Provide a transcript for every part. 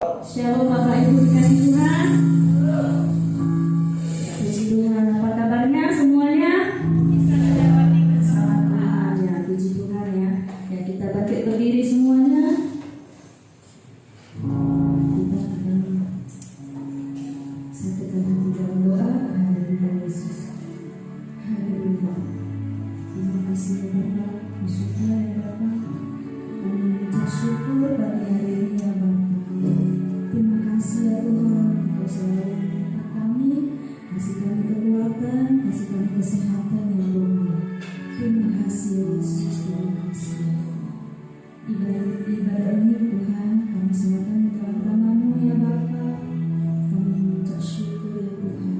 Shalom Bapak Ibu dikasih Tuhan. Puji Tuhan, apa kabarnya semuanya? Selamat Tuhan ya, puji Tuhan ya. Ya kita bangkit berdiri semuanya. Kita akan satukan hati dalam doa. Haleluya Yesus. Haleluya. Terima kasih ya Bapak, bersyukur ya Bapak. Kami mengucap syukur pada hari ini ya Bapak. Terima kasih ya Tuhan, Engkau selalu menyertai kami, kasih kami kekuatan, kasih kami kesehatan yang luar. Terima kasih ya Yesus, terima kasih. Ibadah ini Tuhan, kami serahkan di dalam tangan-Mu ya Bapa. Kami mengucap syukur ya Tuhan.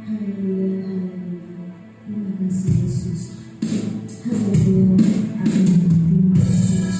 Haleluya, haleluya. Terima kasih Yesus. Haleluya, amin. Terima kasih Yesus.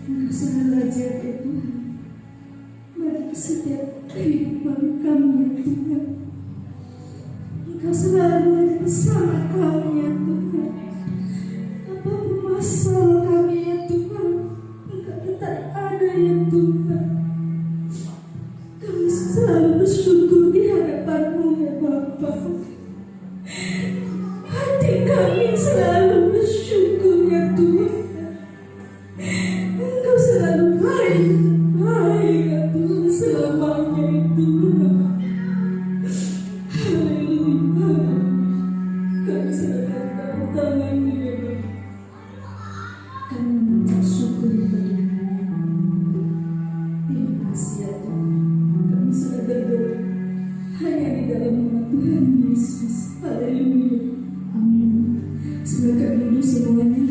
Engkau selalu ajar ya Tuhan, bagi setiap kehidupan kami ya Tuhan. Engkau selalu ada bersama kami ya Tuhan. Apapun masalah kami ya Tuhan, Engkau tetap ada ya Tuhan. Kami selalu bersyukur di hadapan-Mu ya Bapa. Hati kami selalu bersyukur ya Tuhan. Engkau selalu baik ya Tuhan selamanya ya Tuhan. Haleluya. Kami serahkan dalam tangan-Mu ya Bapa. Kami mengucap syukur bagi-Mu. Terima kasih ya Tuhan. Kami sudah berdoa hanya di dalam nama Tuhan Yesus. Haleluya. Amin. Silakan duduk semuanya.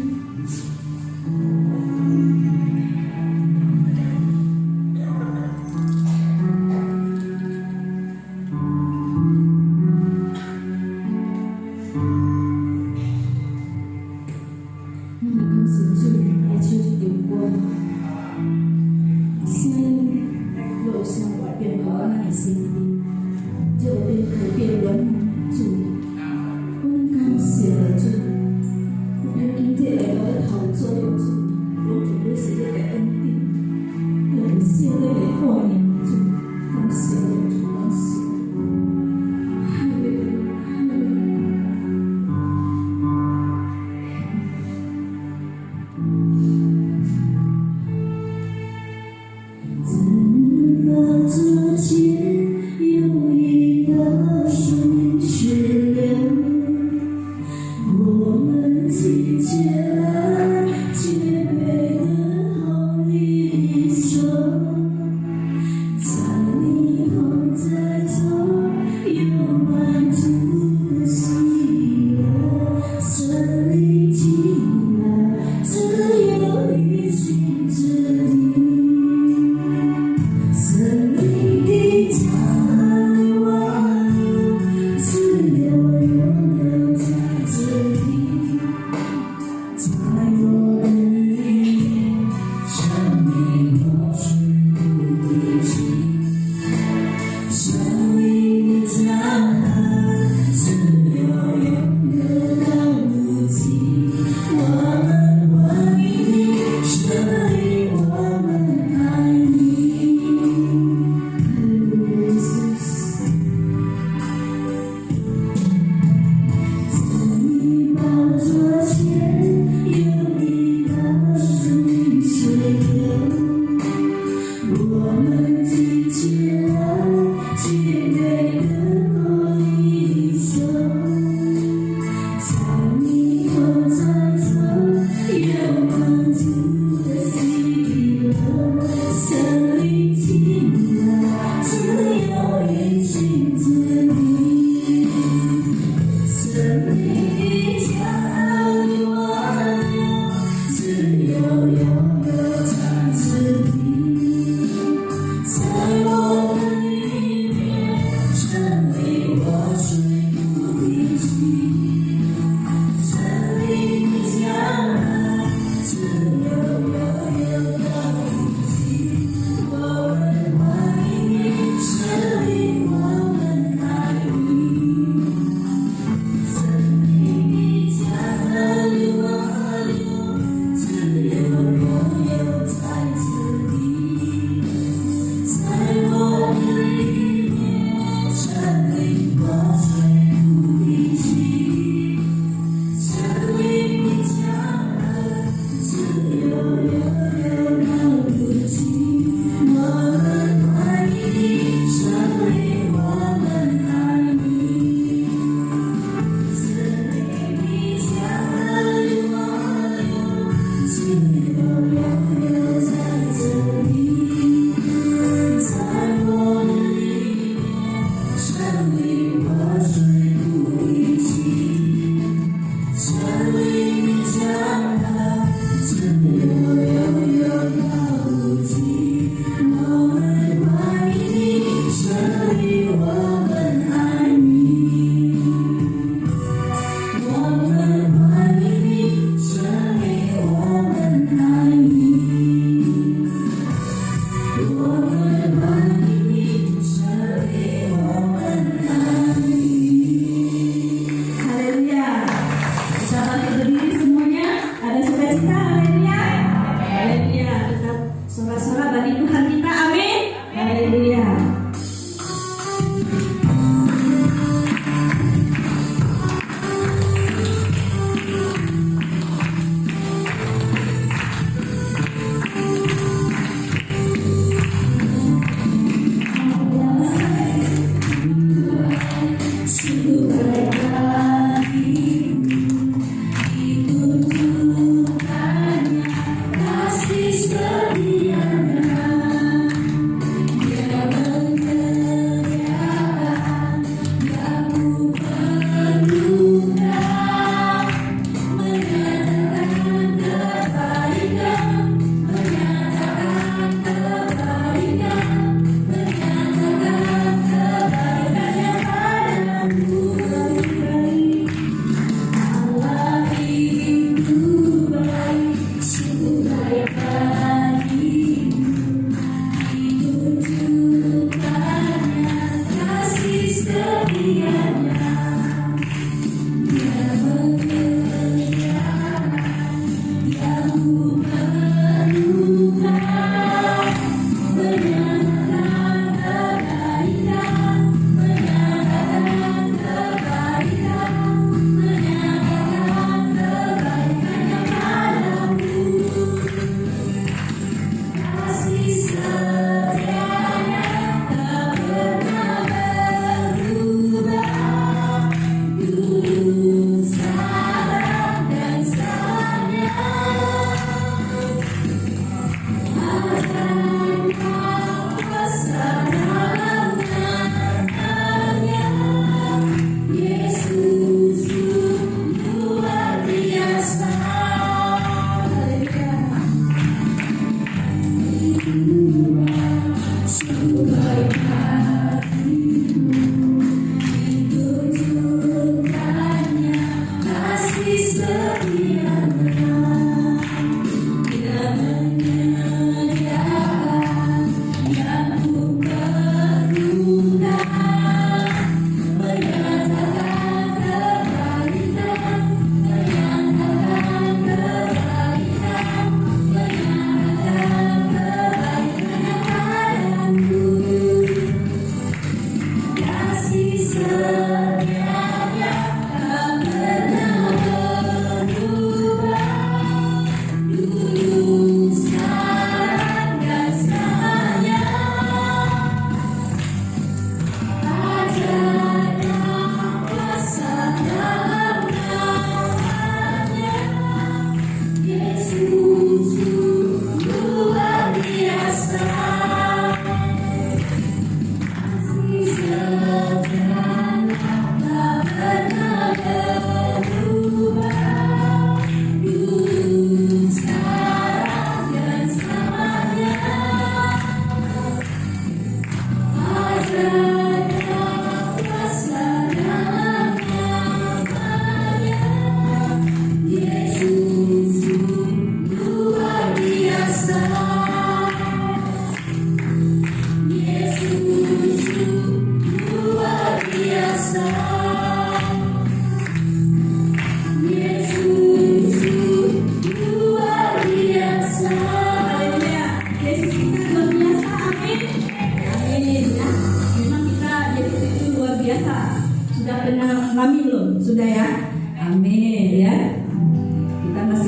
季节，洁美的好你。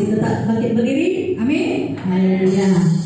kasih. Tetap bangkit berdiri. Amin. Haleluya.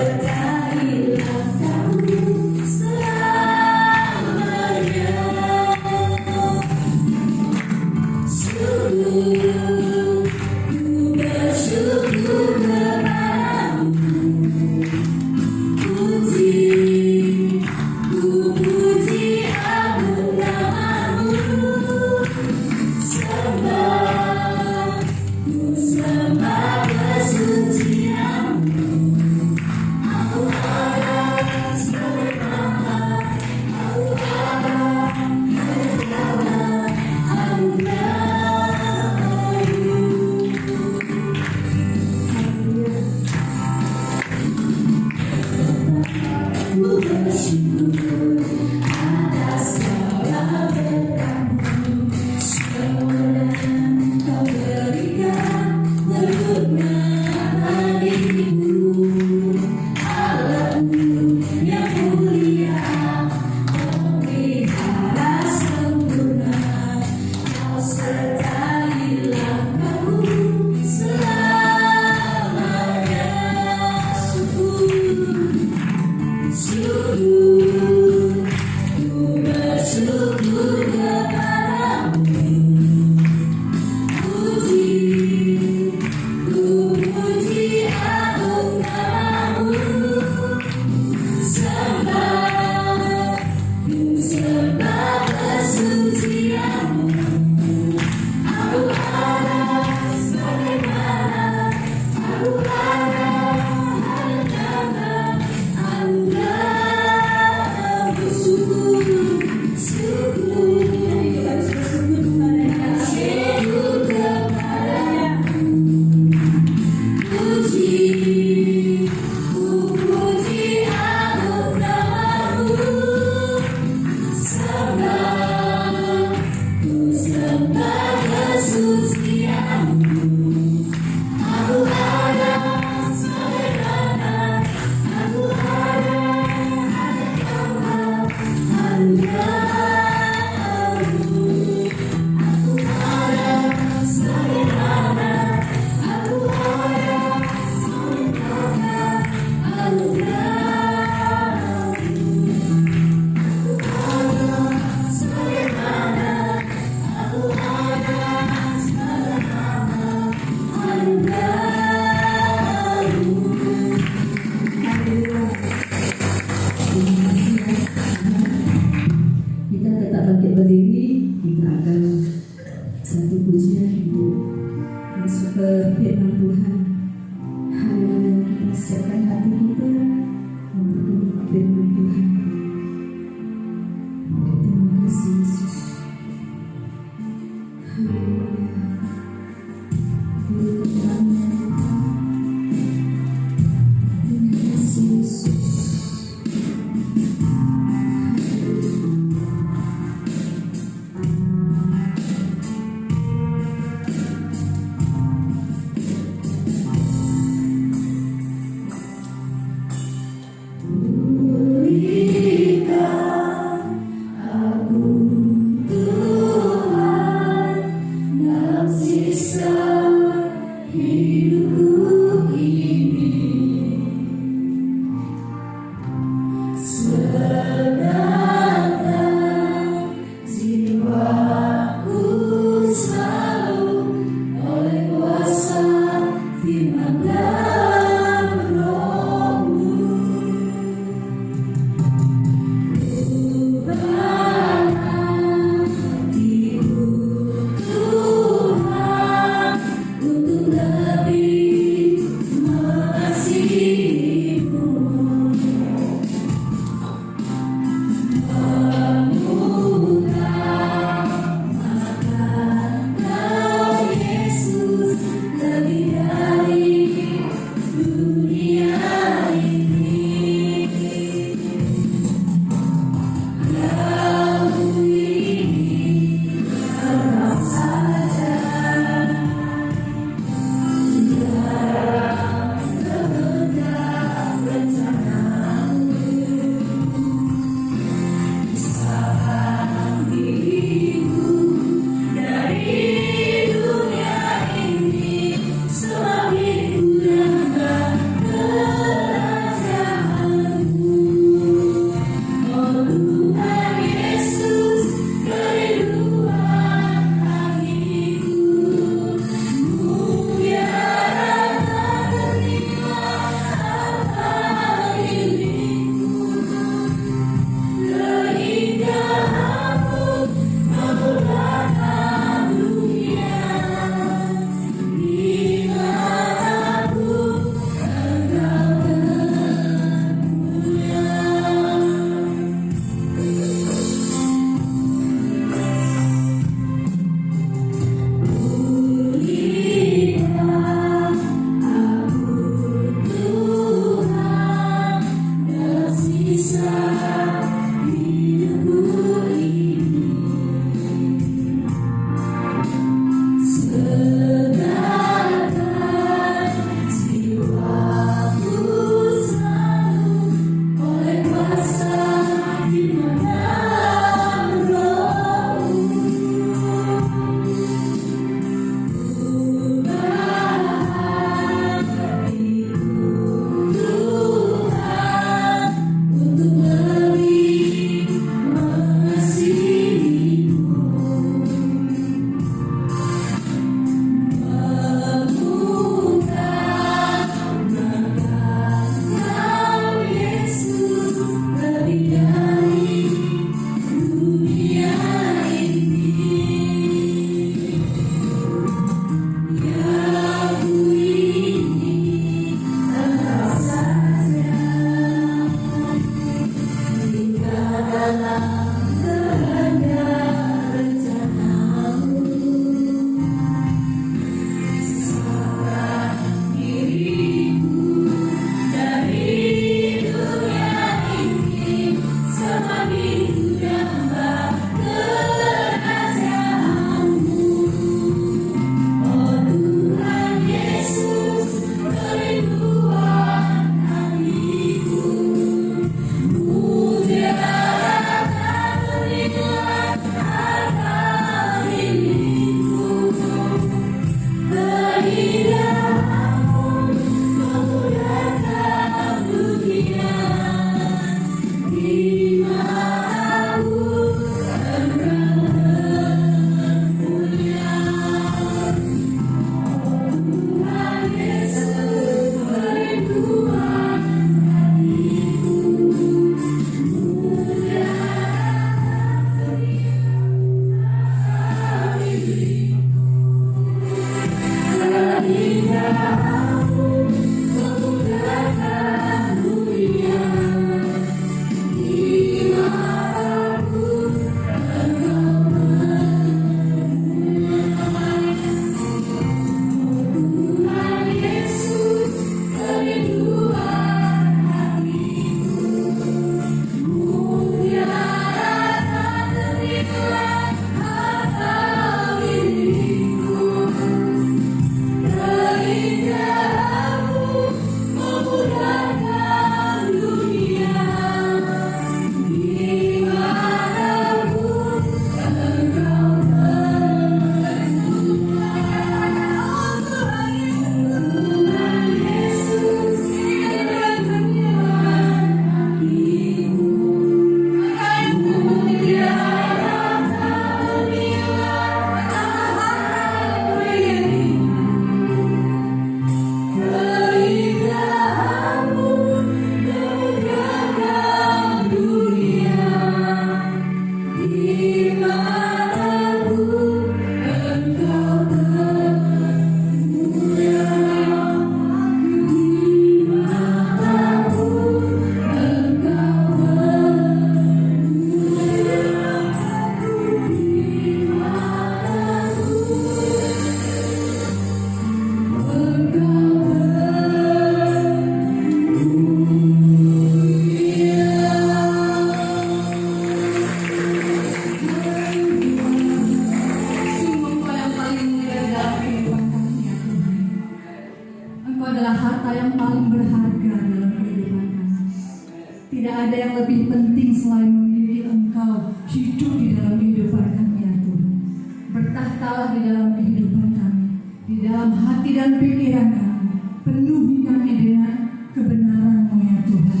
bersertalah di dalam kehidupan kami, di dalam hati dan pikiran kami. Penuhi kami dengan kebenaran-Mu ya Tuhan,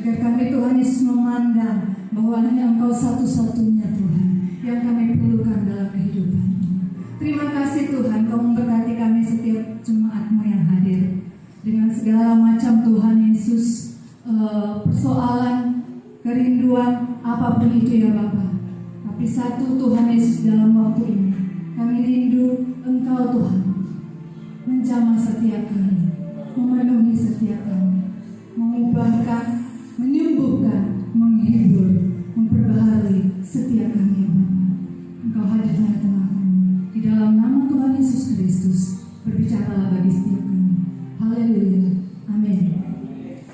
agar kami Tuhan Yesus memandang bahwa hanya Engkau satu-satunya Tuhan yang kami perlukan dalam kehidupan. Terima kasih Tuhan, Kau memberkati kami setiap jemaat-Mu yang hadir dengan segala macam Tuhan Yesus persoalan, kerinduan, apapun itu ya Bapa. Tapi satu Tuhan Yesus dalam waktu ini, kami rindu Engkau Tuhan menjamah setiap kami, memenuhi setiap kami, mengubahkan, menyembuhkan, menghibur, memperbaharui setiap kami ya Bapa. Engkau hadir di tengah-tengah kami. Di dalam nama Tuhan Yesus Kristus, berbicaralah bagi setiap kami. Haleluya. Amin.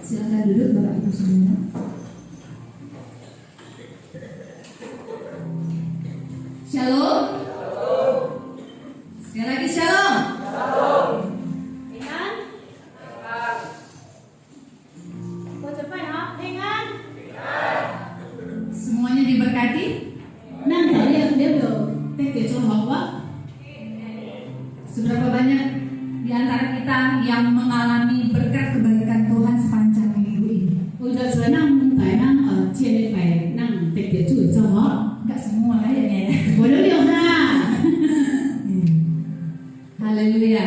Silakan duduk Bapak Ibu Saudara. Shalom. Sekali lagi shalom. Ingat? Semuanya diberkati. Seberapa banyak di antara kita yang mengalami berkat kebaikan Tuhan sepanjang minggu ini? Enggak semua kayaknya ya. Haleluya.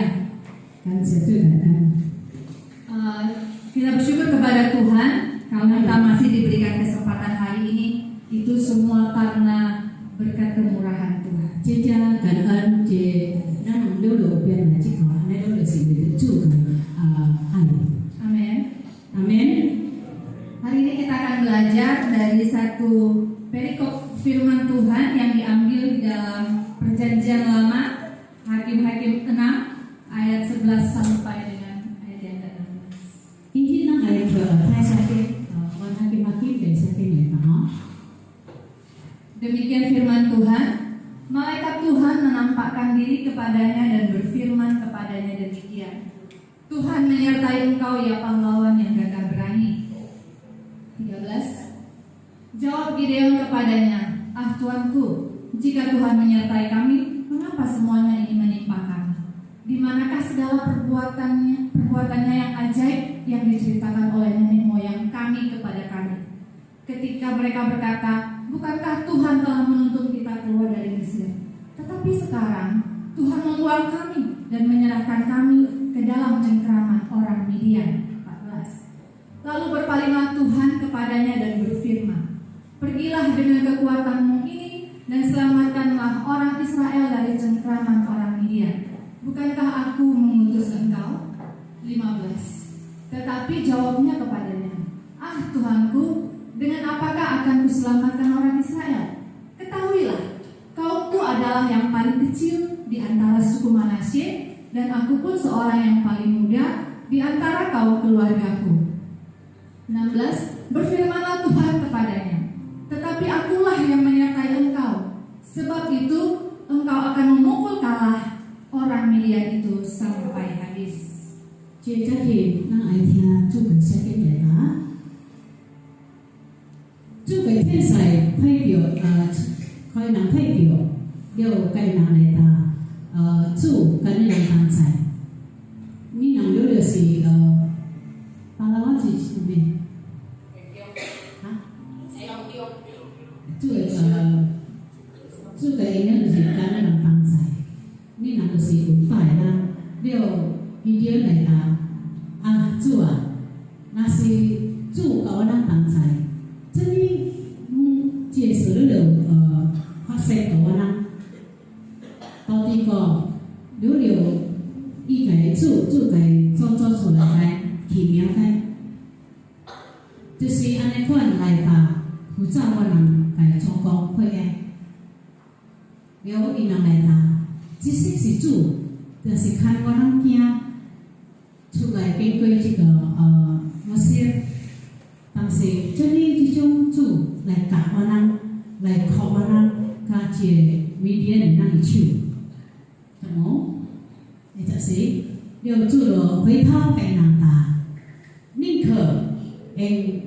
Kita bersyukur kepada Tuhan kalau kita masih diberikan kesempatan hari ini. Itu semua karena berkat kemurahan Tuhan. Amin. Amin. Hari ini kita akan belajar dari satu perikop firman Tuhan yang diambil di dalam Perjanjian Lama, Hakim-Hakim 6 ayat 11 sampai dengan ayat yang ke-16. Demikian firman Tuhan. Malaikat Tuhan menampakkan diri kepadanya dan berfirman kepadanya demikian. Tuhan menyertai engkau ya pahlawan yang gagah berani. 13. Jawab Gideon kepadanya, ah Tuanku, jika Tuhan menyertai kami, mengapa semuanya ini menimpa kami? Di manakah segala perbuatannya yang ajaib yang diceritakan oleh nenek moyang kami kepada kami? Ketika mereka berkata, bukankah Tuhan telah menuntun kita keluar dari Mesir? Tetapi sekarang Tuhan membuang kami dan menyerahkan kami ke dalam cengkraman orang Midian. 14. Lalu berpalinglah Tuhan kepadanya dan berfirman, pergilah dengan kekuatanmu ini dan selamatkanlah orang Israel dari cengkraman orang Midian. Bukankah aku mengutus engkau? 15. Tetapi jawabnya kepadanya, ah Tuhanku, dengan apakah akan kuselamatkan orang Israel? Ketahuilah, kaumku adalah yang paling kecil di antara suku Manasye, dan aku pun seorang yang paling muda di antara kaum keluargaku. 16. Berfirmanlah Tuhan kepadanya, tetapi akulah yang menyertai engkau, sebab itu engkau akan memukul kalah orang Midian itu sampai habis. 接着去，咱爱听主嘅写经嚟啊。主嘅天使睇到可以人睇到，了该人嚟答主跟你人同在。你人了就是巴拉瓦是什么？啊？主嘅应该就是跟你人同在。你人就是有拜啦，了。伊就来答啊，主啊，那是主甲我咱同在，这里介绍了发生甲我咱，到底讲了伊个主个做出来奇妙个，就是安尼款来答，负责我人个做工会个，了伊人来答，即使是主，就是看我人惊。出来经过这个摩西，但是这里这种主来教我人，来靠我人，加这米甸人那里去，怎么？也就是了主了回头给人打，宁可你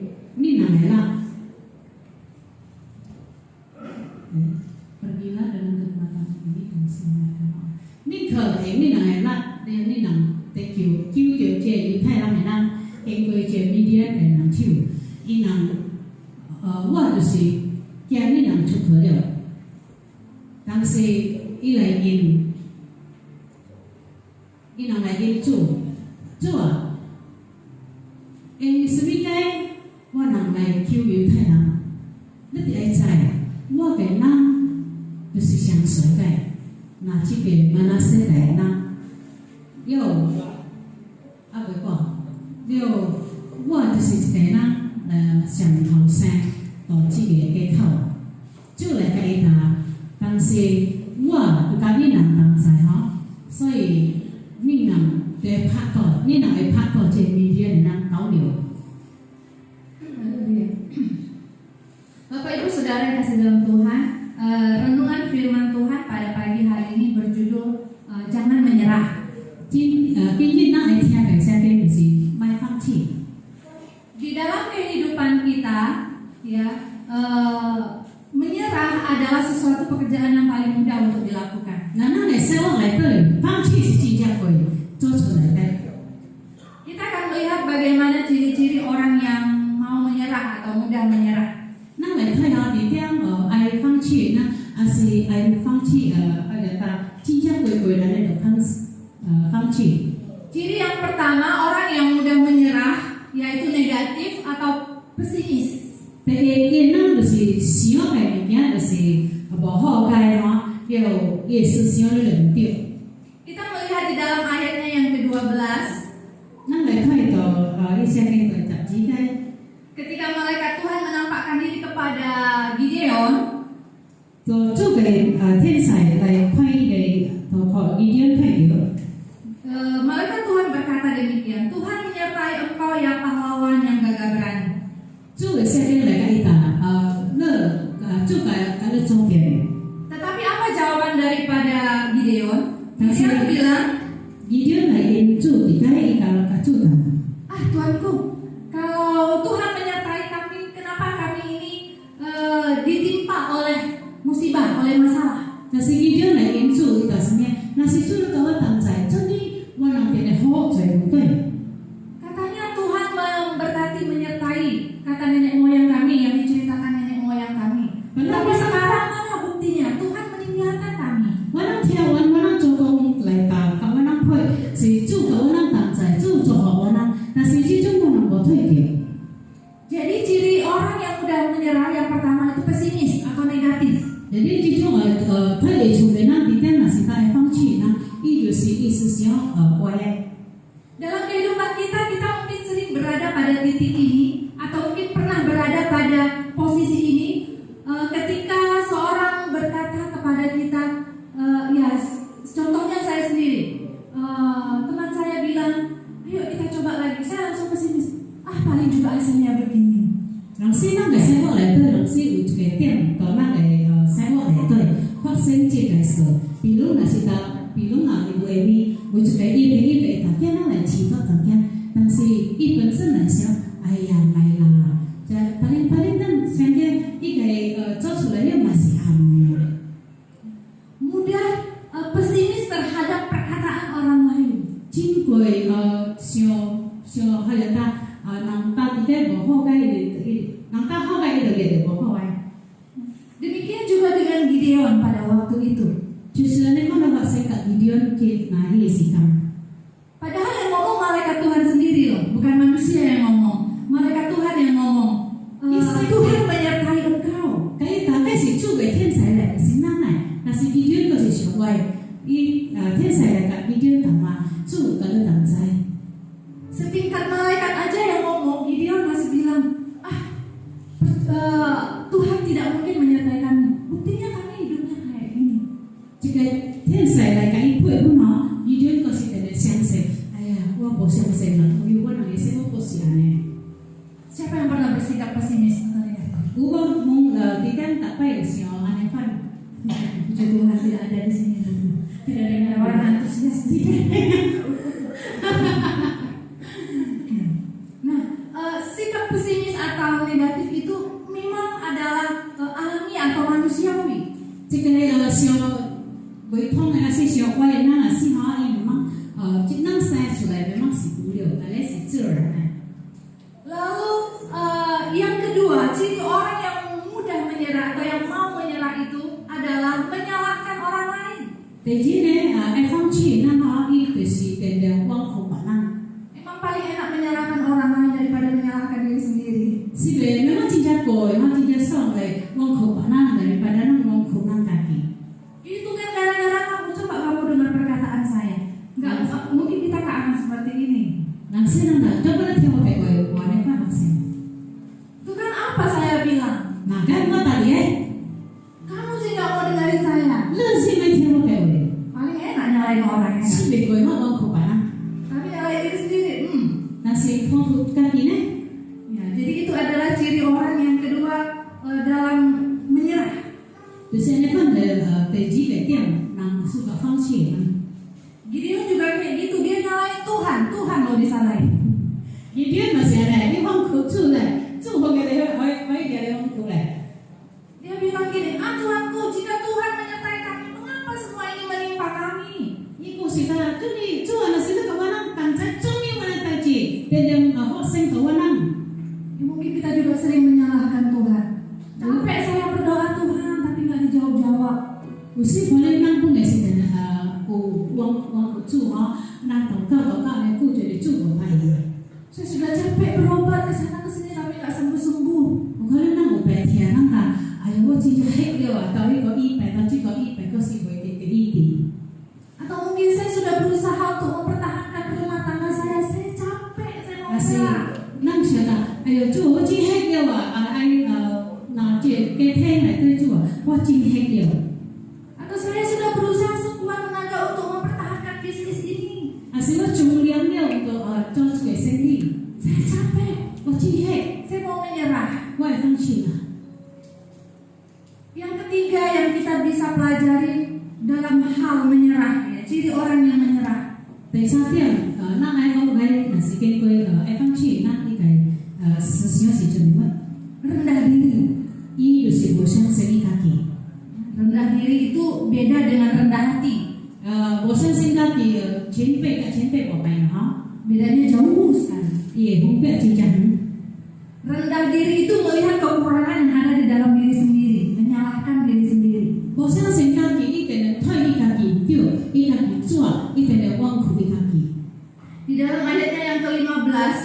哪来啦？pergilah dengan kekuatan 你同心来吼，你可会你人会拉，你人得救着这犹太人会当经过这米甸的人手，伊人我就是惊你人出去了，当时伊来因，伊人来因主啊，什么解我人来救犹太人？你得爱知，我个人就是相随个，那这个马拉西个人，了袂讲，了我就是一个人，上后生到这个街口，就来甲伊答，当时我就甲你人同在吼，所以你人得拍到，你人会拍到这米甸的人搞了。Bapak Ibu Saudara yang kasih dalam Tuhan, renungan firman Tuhan pada pagi hari ini berjudul Jangan Menyerah. 今日咱爱听嘅下边就是卖放弃。 Di dalam kehidupan kita, ya, menyerah adalah sesuatu pekerjaan yang paling mudah untuk dilakukan. 那咱嘅生活内底，放弃是真正会做出来的。 Kita akan melihat bagaimana ciri-ciri orang yang mau menyerah atau mudah menyerah. 咱来睇下伫点爱放弃，还是爱放弃个打真正回来的放弃。 Ciri yang pertama, orang yang mudah menyerah yaitu negatif atau pesimis. 第一，咱就是想嘅物件就是无好解吼，了也思想了唔对。 Kita melihat di dalam ayatnya yang ke-12. 咱来睇到呢些嘅十字架。 Ketika malaikat Tuhan menampakkan diri kepada Gideon, 就做嘅天使嚟看伊嘅，就學伊點睇到。 malaikat Tuhan berkata demikian, Tuhan menyertai engkau ya pahlawan yang gagah berani. 做嘅聖經嚟解答，做嘅重點。 Tetapi apa jawaban daripada Gideon? Gideon bilang, 伊點嚟應做，而家伊個做嘅。 ah Tuanku, kalau Tuhan menyertai kami, kenapa kami ini ditimpa oleh musibah, oleh masalah? 但是伊點嚟應做，伊就是咩？那是做到我同在，真係我能變得好做唔對。 Katanya Tuhan memberkati menyertai, kata nenek moyang kami yang diceritakan nenek moyang kami. Tapi sekarang mana buktinya? Tuhan meninggalkan kami. 我能聽我能做工嚟打，我能配是做嘅我能同在，做好我能，但是始終我能冇退嘅。 Jadi ciri orang yang mudah menyerah yang pertama itu pesimis atau negatif. 人哋呢種睇嚟從嚟嗱，啲人是帶放棄嗱，伊就是意思想壞嘅。 Dalam kehidupan kita mungkin sering berada pada titik ini atau mungkin pernah berada pada posisi ini ketika seorang berkata kepada kita, ya contohnya saya sendiri, teman saya bilang, ayo kita coba lagi, saya langsung pesimis, paling juga hasilnya begini. 老師，咱嘅生活內底，老師有一個點，到咱嘅生活內底發生這個事。比如若是比如若你為你有一個一個條件，咱來祈禱條件，但是伊本身來想，哎呀，咪啦，就把你咱想見伊個做出來了嘛是暗嘅。 Mudah pesimis terhadap perkataan orang lain. 真貴想係人家啲嘅無好嘅，人家好嘅就嘅無好嘅。 Demikian juga dengan Gideon pada waktu itu. 就是你講到話世界Gideon嘅那啲時間。 Padahal yang ngomong malaikat Tuhan sendiri loh, bukan manusia yang ngomong. Malaikat Tuhan yang ngomong. Tuhan menyertai engkau. 佢大概是做嘅天使嚟，是咱嚟，但是Gideon就是上位，伊天使嚟甲Gideon同話做嗰個同在。 Setingkat malaikat aja yang ngomong, Gideon masih bilang, Tuhan tidak mungkin menyertai kami. Buktinya kami hidupnya kayak gini. 這個天使嚟甲伊配本吼，Gideon嗰時就係相信，哎呀，我無相信啦，因為我能嘅生活不是安尼。 Siapa yang pernah bersikap pesimis atau negatif? 如果蒙啲間大概有時候安尼翻， Puji Tuhan tidak ada di sini. Tidak ada yang warna antusias. Nah, sikap pesimis atau negatif itu memang adalah alami atau manusiawi. 即個想会通的那些小歪，那是哈伊memang kita saya sudah memang si beliau, kalian si cerah. Lalu yang kedua, ciri orang yang mudah menyerah atau yang mau menyerah itu adalah menyalahkan orang lain. Jadi ne, efang ciri nama ini besi dan uang kopanan. Emang paling enak menyalahkan orang lain daripada menyalahkan diri sendiri. Si be memang tidak koi, memang tidak sampai uang kopanan daripada uang kopanan kaki. Itu kan gara-gara kamu dengar perkataan saya. Enggak, mungkin kita nggak akan seperti ini. Langsung nanda, coba nanti mau kayak koi, warna apa langsung? Itu kan apa saya bilang? Nah kan mau tadi Kamu sih nggak mau dengerin saya. lu sih nanti mau kayak koi. Paling enak nyalain orang ya. Si be koi mau uang kopanan. Tapi nyalain diri sendiri. Nasi uang kaki ne? Ya, jadi itu adalah ciri orang yang kedua dalam menyerah. 就是那份的北极北店，那是个放弃。 Gideon juga kayak gitu, dia nyalain Tuhan mau disalahin. Gideon masih ada, dia orang kutu lah, tu orang dia orang kutu lah. Dia bilang gini, Tuhanku, jika Tuhan menyertai kami, mengapa semua ini menimpa kami? Iku kita tu ni, tu anak kita kawan kancah, cumi mana taji, dan hot sen kawan. Mungkin kita juga sering menyalahkan Tuhan. Capek saya berdoa Tuhan, tapi nggak dijawab-jawab. Usi boleh nampung nggak sih dan uang kutu nang tongkau yang ku jadi cukup baik. Saya sudah capek berobat ke sana ke sini tapi nggak sembuh-sembuh. Kalau nang obat ya nang ayo wo cincin hek dia tapi kau kau si boleh jadi. Atau mungkin saya sudah berusaha untuk mempertahankan rumah tangga saya capek, saya mau menyerah. Nang siapa? Ayo cu, wo cincin hek dia nah je keteng lah tu cu, wo cincin hek dia. Atau saya sudah berusaha sekuat tenaga untuk mempertahankan bisnis ini. Asyik wo cuma liang dia untuk jual sendiri. Saya capek, Wo cincin hek, saya mau menyerah. wo efang cina. Yang ketiga yang kita bisa pelajari dalam hal menyerah, ya, ciri orang yang menyerah. 第三點，那喺我喺嗱是根據efang cina呢個思想是做乜？ Rendah diri. Ini就是我相信kaki. Rendah diri itu beda dengan rendah hati. 我相信kaki前輩我們哈， Bedanya jauh sekali. 也不必去講。 Rendah diri itu melihat kekurangan yang ada di dalam diri sendiri, menyalahkan diri sendiri. 我相信kaki一個人退一kaki丟，一kaki做，一個人忘苦一kaki。 Di dalam ayatnya yang ke-15,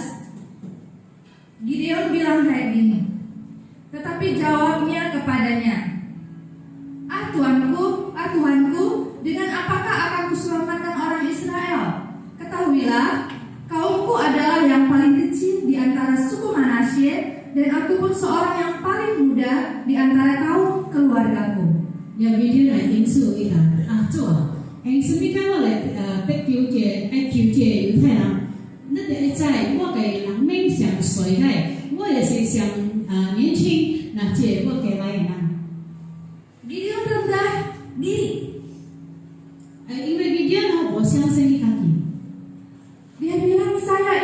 Gideon bilang kayak gini. Tetapi jawabnya kepadanya, Tuhanku, dengan apakah akan kuselamatkan orang Israel? Ketahuilah, kaumku adalah yang paling kecil di antara suku Manasye, dan aku pun seorang yang paling muda di antara kaum keluargaku. 有邊啲嚟應數一個做？應數邊個嚟得救者，救者猶太人，那個在我嘅人命上衰咧，我也是上年輕，那這我嘅來人。 Gideon rendah diri. 因為Gideon我相信kaki. Dia bilang saya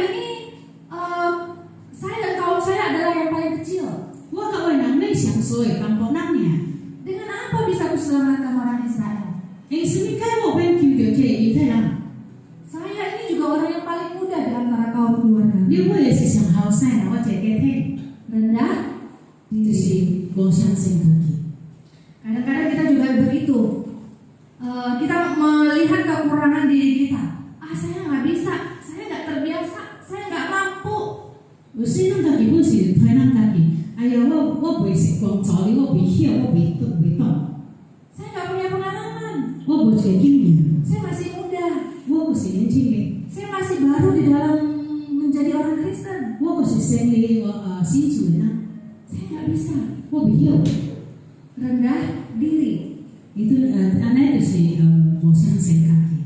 dan kaum saya adalah yang paling kecil. 我個人命上衰，咁講乜嘢？ Dengan apa bisa kuselamatkan orang Israel? 應數邊個我俾救到這猶太人？ Saya ini juga orang yang paling muda di antara kaum keluarga. 因為我也是上後生，我這個聽， Rendah 就是我相信kaki. Kadang-kadang kita juga begitu. Kita melihat kekurangan diri kita. Saya nggak bisa, saya nggak terbiasa, saya nggak mampu. 有時咱家己本是推咱家己，哎呀，我未識工作，我未曉，我未懂， Saya nggak punya pengalaman. 我無一個經驗， Saya masih muda. 我是年輕嘅， Saya masih baru di dalam menjadi orang Kristen. 我是新嘅新主人啊， Saya nggak bisa. 我未曉。 Rendah diri. Itu aneh sih,我相信kaki.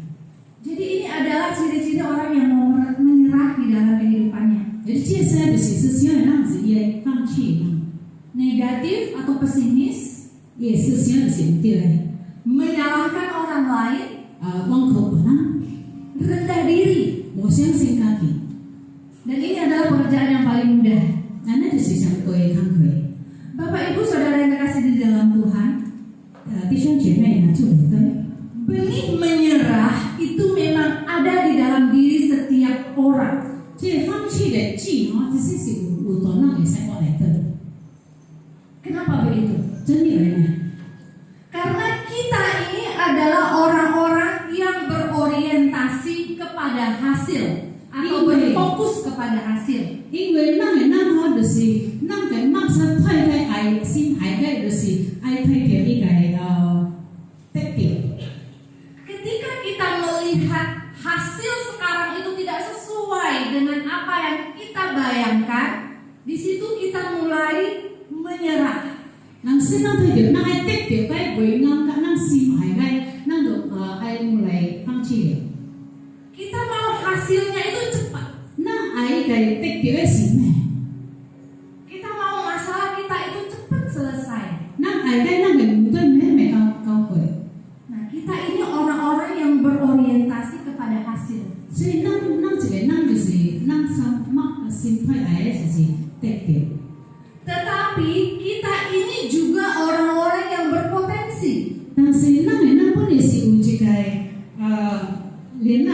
Jadi ini adalah ciri-ciri orang yang mau menyerah di dalam kehidupannya. Jadi 這些就是思想讓自己放棄， Negatif atau pesimis, 也思想是唔對嘅， menyalahkan orang lain, 忘口不能。 rendah diri. 我相信kaki. Dan ini adalah pekerjaan yang paling mudah. Aneh就是想對抗佢。 Bapak Ibu Saudara yang terkasih di dalam Tuhan, 弟兄姐妹呢，做得對。Kenapa begitu? 真理呢？ Karena kita ini adalah orang-orang yang berorientasi kepada hasil atau berfokus kepada hasil. 因为咱的咱好就是咱个目色太太爱心爱个就是爱睇到伊个得到。 Ketika kita melihat hasil sekarang itu tidak sesuai dengan apa yang kita bayangkan, di situ kita mulai menyerah. 人生咱睇到咱爱得到个袂啱，甲咱心爱个，咱就爱无来放弃了。 Kita mau hasilnya itu cepat. 咱爱个得到个是咩？ Kita mau masalah kita itu cepat selesai. 咱爱个咱个矛盾咩搞过？ Nah, kita ini orang-orang yang berorientasi kepada hasil. 所以咱就是咱心态爱个就是得到。 Tetapi kita ini juga orang-orang yang berpotensi. 但是咱本来是有一个能力。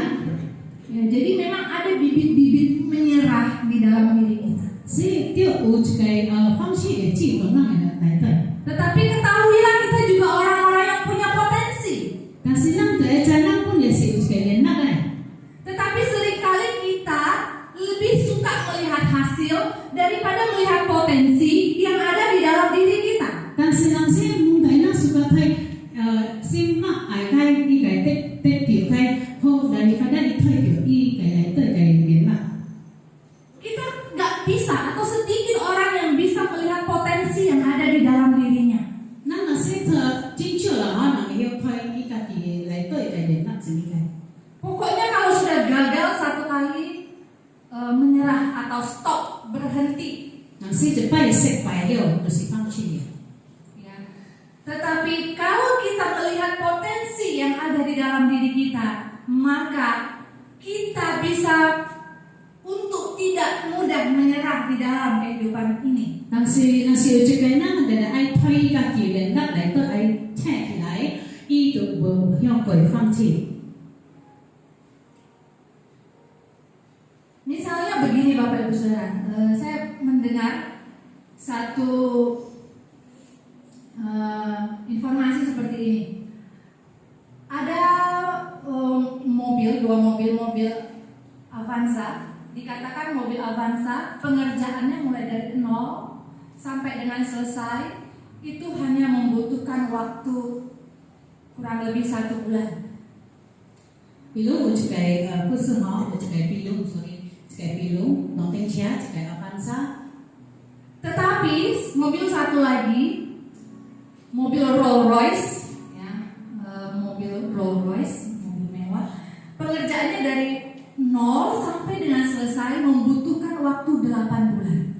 Ya, jadi memang ada bibit-bibit menyerah di dalam diri kita. 所以就有一个方式会进入咱的内底。 Tetapi ketahuilah kita juga orang-orang yang punya potensi. 但是咱就会知咱本来是有一个能力的。 Tetapi seringkali kita lebih suka melihat hasil daripada melihat potensi yang ada di dalam diri kita. 但是人生问题，咱suka睇心目爱睇伊个得到个好，但是反正伊睇到伊个内底个能力。 Kita nggak bisa atau sedikit orang yang bisa melihat potensi yang ada di dalam dirinya. 咱若说真少啦，人会晓睇伊家己内底个能力是咩个？ Pokoknya kalau sudah gagal satu kali menyerah atau stop berhenti. 若说一摆失败了，就是放弃了。 Ya. Tetapi kalau kita melihat potensi yang ada di dalam diri kita, maka kita bisa untuk tidak mudah menyerah di dalam kehidupan ini. 但是有一个咱就爱睇家己能力内底爱撑起来，伊就无向过放弃。 Misalnya begini Bapak Ibu Saudara, saya mendengar satu informasi seperti ini. Ada dua mobil Avanza, dikatakan mobil Avanza pengerjaannya mulai dari nol sampai dengan selesai itu hanya membutuhkan waktu kurang lebih 1 bulan. 比如有一个不是吼，有一个比如农电车，一个Avanza。 Tetapi mobil satu lagi, mobil Rolls Royce, ya, mobil Rolls Royce, mobil mewah, pengerjaannya dari nol sampai dengan selesai membutuhkan waktu 8 bulan.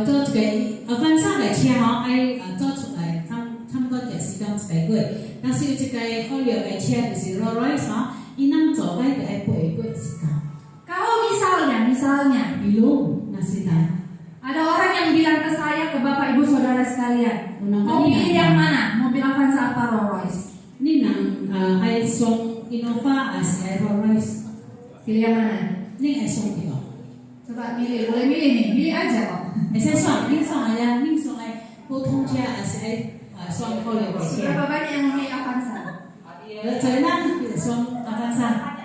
做一个Avanza个车吼，爱做出来差不多一时间1个月，但是有一个好料个车就是 Rolls Royce 吼，伊咱做个就爱8个月时间。 Kalau misalnya, 比如那是哪？ ada orang yang bilang ke saya, ke Bapak Ibu Saudara sekalian, mau pilih yang mana? Mobil Avanza apa Rolls Royce? 你人爱送 Innova 还是爱 Rolls Royce？ Pilih yang mana? 你爱送哪个？ Coba milih, boleh milih nih, pilih aja kok. 会使选，你选呀，你选爱普通车还是爱选好料个车？ Berapa banyak yang memilih Avanza? 在咱选Avanza，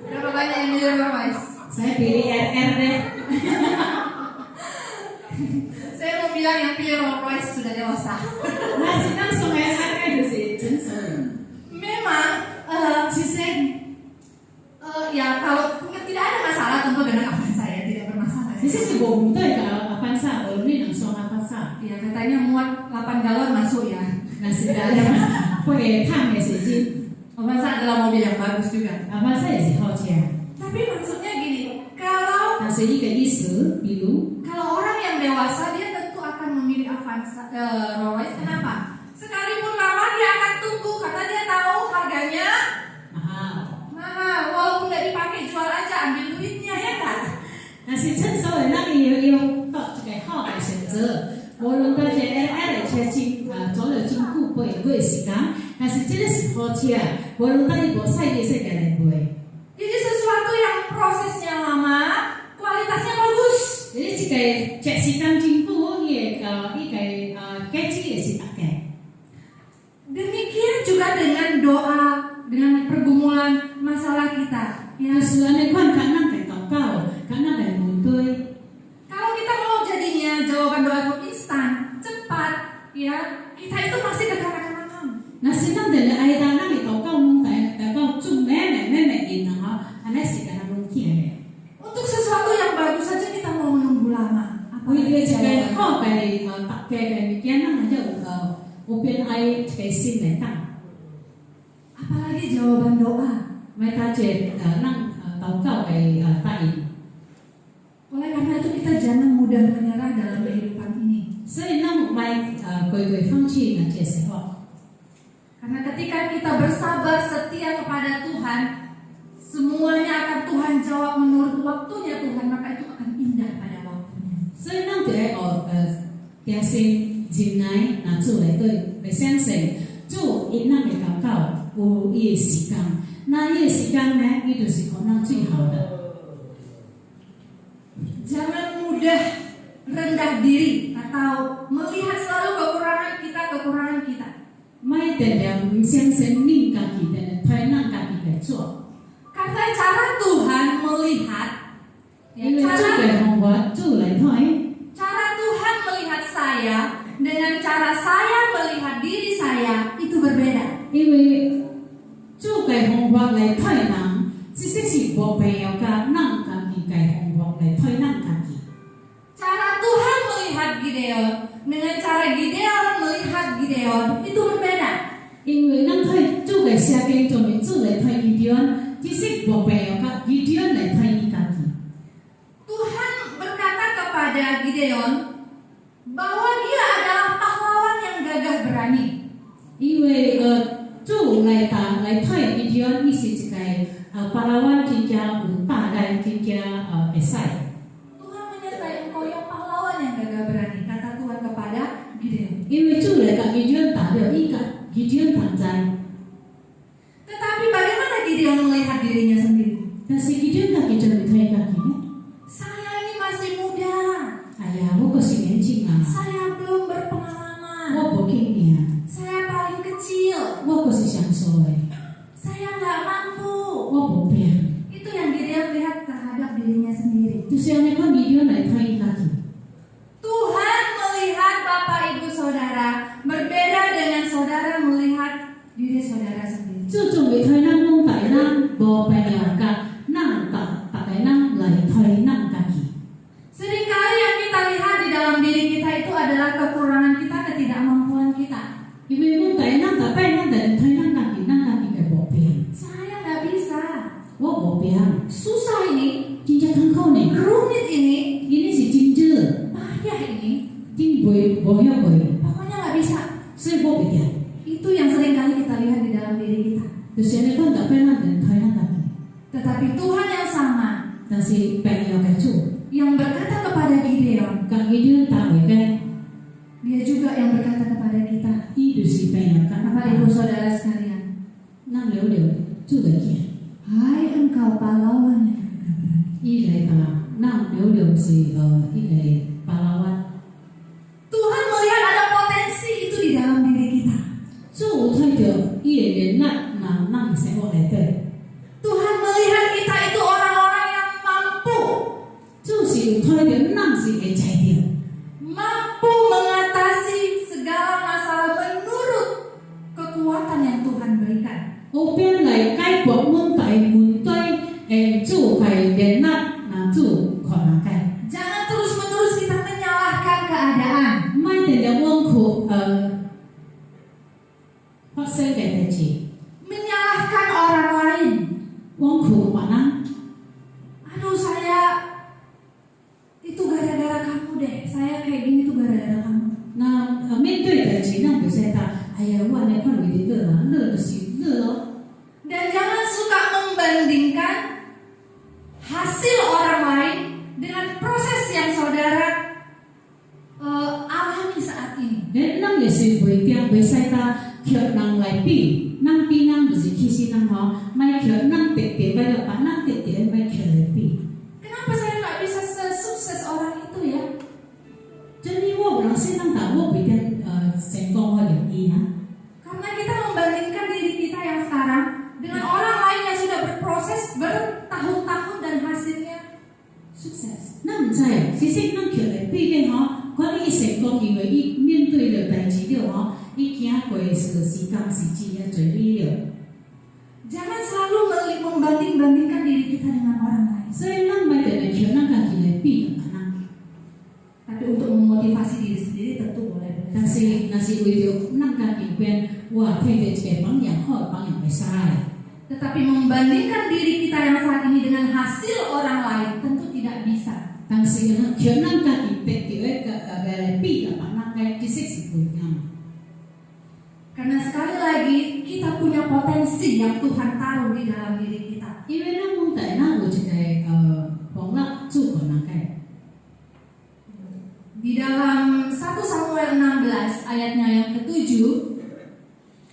Berapa banyak yang milih Rolls Royce? saya pilih RR deh. Saya mau bilang yang pilih Rolls Royce sudah dewasa. 那是咱选RR 就是成熟人。 Memang, 其实 ya kalau tidak ada masalah tentu dengan Avanza ya, tidak bermasalah. 其实是无对的Avanza，无你能选Avanza。 Ya katanya muat 8 galon masuk ya. 那是会胖的是真。 Avanza adalah mobil yang bagus juga. Avanza 也是好车。 Tapi maksudnya gini, kalau 但是一个意思，比如。 orang yang dewasa dia tentu akan memilih Avanza Rolls Royce. Kenapa? Sekalipun lama dia akan tunggu karena dia tahu harganya mahal. Walaupun nggak dipakai jual aja, ambil duitnya ya kan? 但是成熟的那你要到一个好的选择，无论到这 RR 的车走了真久8个月时间，但是这个是好车，无论到你无晒日晒个来买。 Jadi sesuatu yang prosesnya lama, kualitasnya bagus. jadi 这个时间真久，伊个 Ya. Tujuannya kan karena kayak kau, karena kayak muntui. Kalau kita mau jadinya jawaban doa itu instan, cepat, ya, kita itu masih kekanak-kanakan. Nah, senang dari air tanah itu kau muntai, kau cuma nenek ini, aneh sih karena mungkin. Untuk sesuatu yang bagus saja kita mau menunggu lama. Dia juga kau kayak pakai mikiran aja open air kayak sim datang. Apalagi jawaban doa. Mereka jadi nang tahu kau kayak tadi. Oleh karena itu kita jangan mudah menyerah dalam kehidupan ini. 所以那买鬼放弃那些时候， Karena ketika kita bersabar setia kepada Tuhan, semuanya akan Tuhan jawab menurut waktunya Tuhan, maka itu akan indah pada waktunya. 所以咱就要定心忍耐，拿主来对来相信，主因咱会感到有伊的时间，那伊的时间呢，伊就是可能最好的。 Jangan mudah rendah diri atau melihat selalu kekurangan kita. 卖定定唔相信你家己的，推咱家己来做， Karena cara Tuhan melihat, 因为主嘅方法主来推。 cara Tuhan melihat saya dengan cara saya melihat diri saya itu berbeda. 因为主嘅方法来推人，只是无必要甲咱家己嘅方法来推咱家己。 Cara Tuhan melihat Gideon dengan cara Gideon melihat Gideon itu berbeda. 因为咱推主嘅写經做面主來推基甸，只是無必要甲基甸來推伊家己。 Tuhan berkata kepada Gideon bahwa dia adalah pahlawan yang gagah berani. 因為主來推基甸，伊是一個巴拉灣真正有大力，真正會使。 Tuhan menyertai engkau yang pahlawan yang gagah berani, kata Tuhan kepada Gideon. 因為主來甲基甸打了，伊甲基甸同在。 Tetapi bagaimana Gideon melihat dirinya sendiri? 但是基甸家己就來推家己呢？ Saya ini masih muda. 哎呀，我個是年輕啊， Saya belum berpengalaman. 我無經驗， Saya paling kecil. 我個是上數嘅， Saya nggak mampu. 我無病。 Itu yang Gideon lihat terhadap dirinya sendiri. 就是安尼看基甸來推伊家己。 Tuhan melihat Bapak Ibu Saudara berbeda dengan saudara melihat diri saudara sendiri. 主仲未推咱講大咱無必要甲咱大家咱來推咱家己。 Seringkali yang kita lihat di dalam diri kita itu adalah kekurangan kita, ketidakmampuan kita. 因為我大咱大擺咱來推咱家己嘅無病， Saya nggak bisa. 我無病， Susah ini, 真正艱苦呢。 rumit ini, 伊呢是真少， payah ini. 真無曉會， Pokoknya nggak bisa. 所以我袂驚。 Itu yang seringkali kita lihat di dalam diri kita. 就是安尼講大擺咱來推咱家己， Tetapi Tuhan yang sama, 但是病要嘅主， yang berkata kepada Gideon, 甲基甸打回嘅， dia juga yang berkata kepada kita. 伊就是病要甲 Bapak Ibu Saudara sekalian, 咱了了主嚟驚， hai engkau pahlawan yang gagah berani. 伊來甲咱了了是伊個巴拉灣。 Tuhan melihat ada potensi itu di dalam diri kita. 主有睇到伊會連咱生活內底， Tuhan melihat kita itu orang-orang yang mampu, 主是有睇到咱是會知到， mampu mengatasi segala masalah menurut kekuatan yang Tuhan berikan. 有邊來解決問題主係連咱主可能解， Jangan terus-menerus kita menyalahkan keadaan. 唔係定定往佢發生嘅代志， Menyalahkan orang lain. 往佢話咱， Aduh, saya itu gara-gara kamu deh. Saya kayak gini tuh gara-gara kamu. 那面對代志，咱唔使答，哎呀，我安尼看為你熱啦，熱就是熱咯。 Dan jangan suka membandingkan hasil orang lain dengan proses yang saudara alami saat ini. 咱也是袂定袂使答，叫人來比，咱比咱就是其實咱吼，莫叫咱特別，莫把咱特別莫叫來比。 Kenapa saya nggak bisa sesukses orang itu ya? 真係我唔能先咱答，我袂定成功嘅原因啊。 Karena kita membandingkan diri kita yang sekarang dengan orang lain yang sudah berproses bertahun 在其实咱去来毕竟看你成功，因为伊面对着代志了伊行过是时间是钱啊，最理了。 Jangan selalu membanding-bandingkan diri kita dengan orang lain. 所以咱买着来去咱家己来比人。 Tapi untuk memotivasi diri sendiri tentu boleh. 但是若是为着咱家己边，哇，摕着一个榜样好，榜样袂使。 Tetapi membandingkan diri kita yang saat ini dengan hasil orang lain tentu tidak bisa. 但是呢，像咱家己得着来比甲别人嘅，其实是不一样。 Karena sekali lagi kita punya potensi yang Tuhan taruh di dalam diri kita. 因为咱讲在咱有一个方法主可能嘅。 Di dalam 1 Samuel 16 ayatnya yang ke-7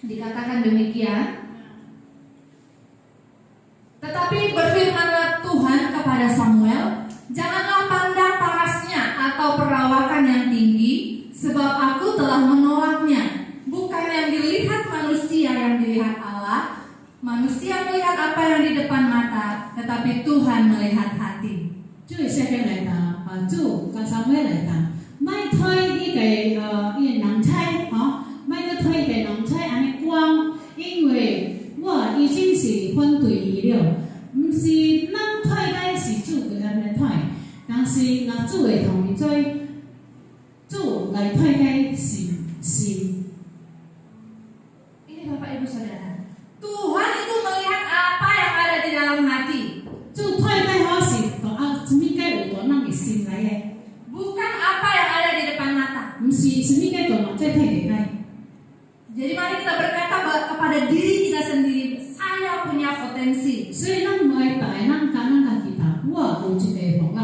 dikatakan demikian. Tetapi berfirmanlah Tuhan kepada Samuel, janganlah pandang parasnya atau perawakan yang tinggi, sebab aku telah menolaknya. Bukan yang dilihat manusia yang dilihat Allah. Manusia melihat apa yang di depan mata, tetapi Tuhan melihat hati. 主会写起来的，主甲三位来的，莫推伊个伊个人才，莫个推个人才安尼光，因为我已经是反对伊了，毋是咱推该是主个安尼推，但是若主会同伊做，主来推该是。 Ini Bapak Ibu Saudara, Tuhan itu melihat apa yang ada di dalam hati. 主推该好是什么该有在咱个心内的， Bukan apa yang ada di depan mata. 毋是什么该在咱这推个该。 Jadi mari kita berkata kepada diri kita sendiri, saya punya potensi. 所以咱唔爱大，咱家己答，我有一个方法。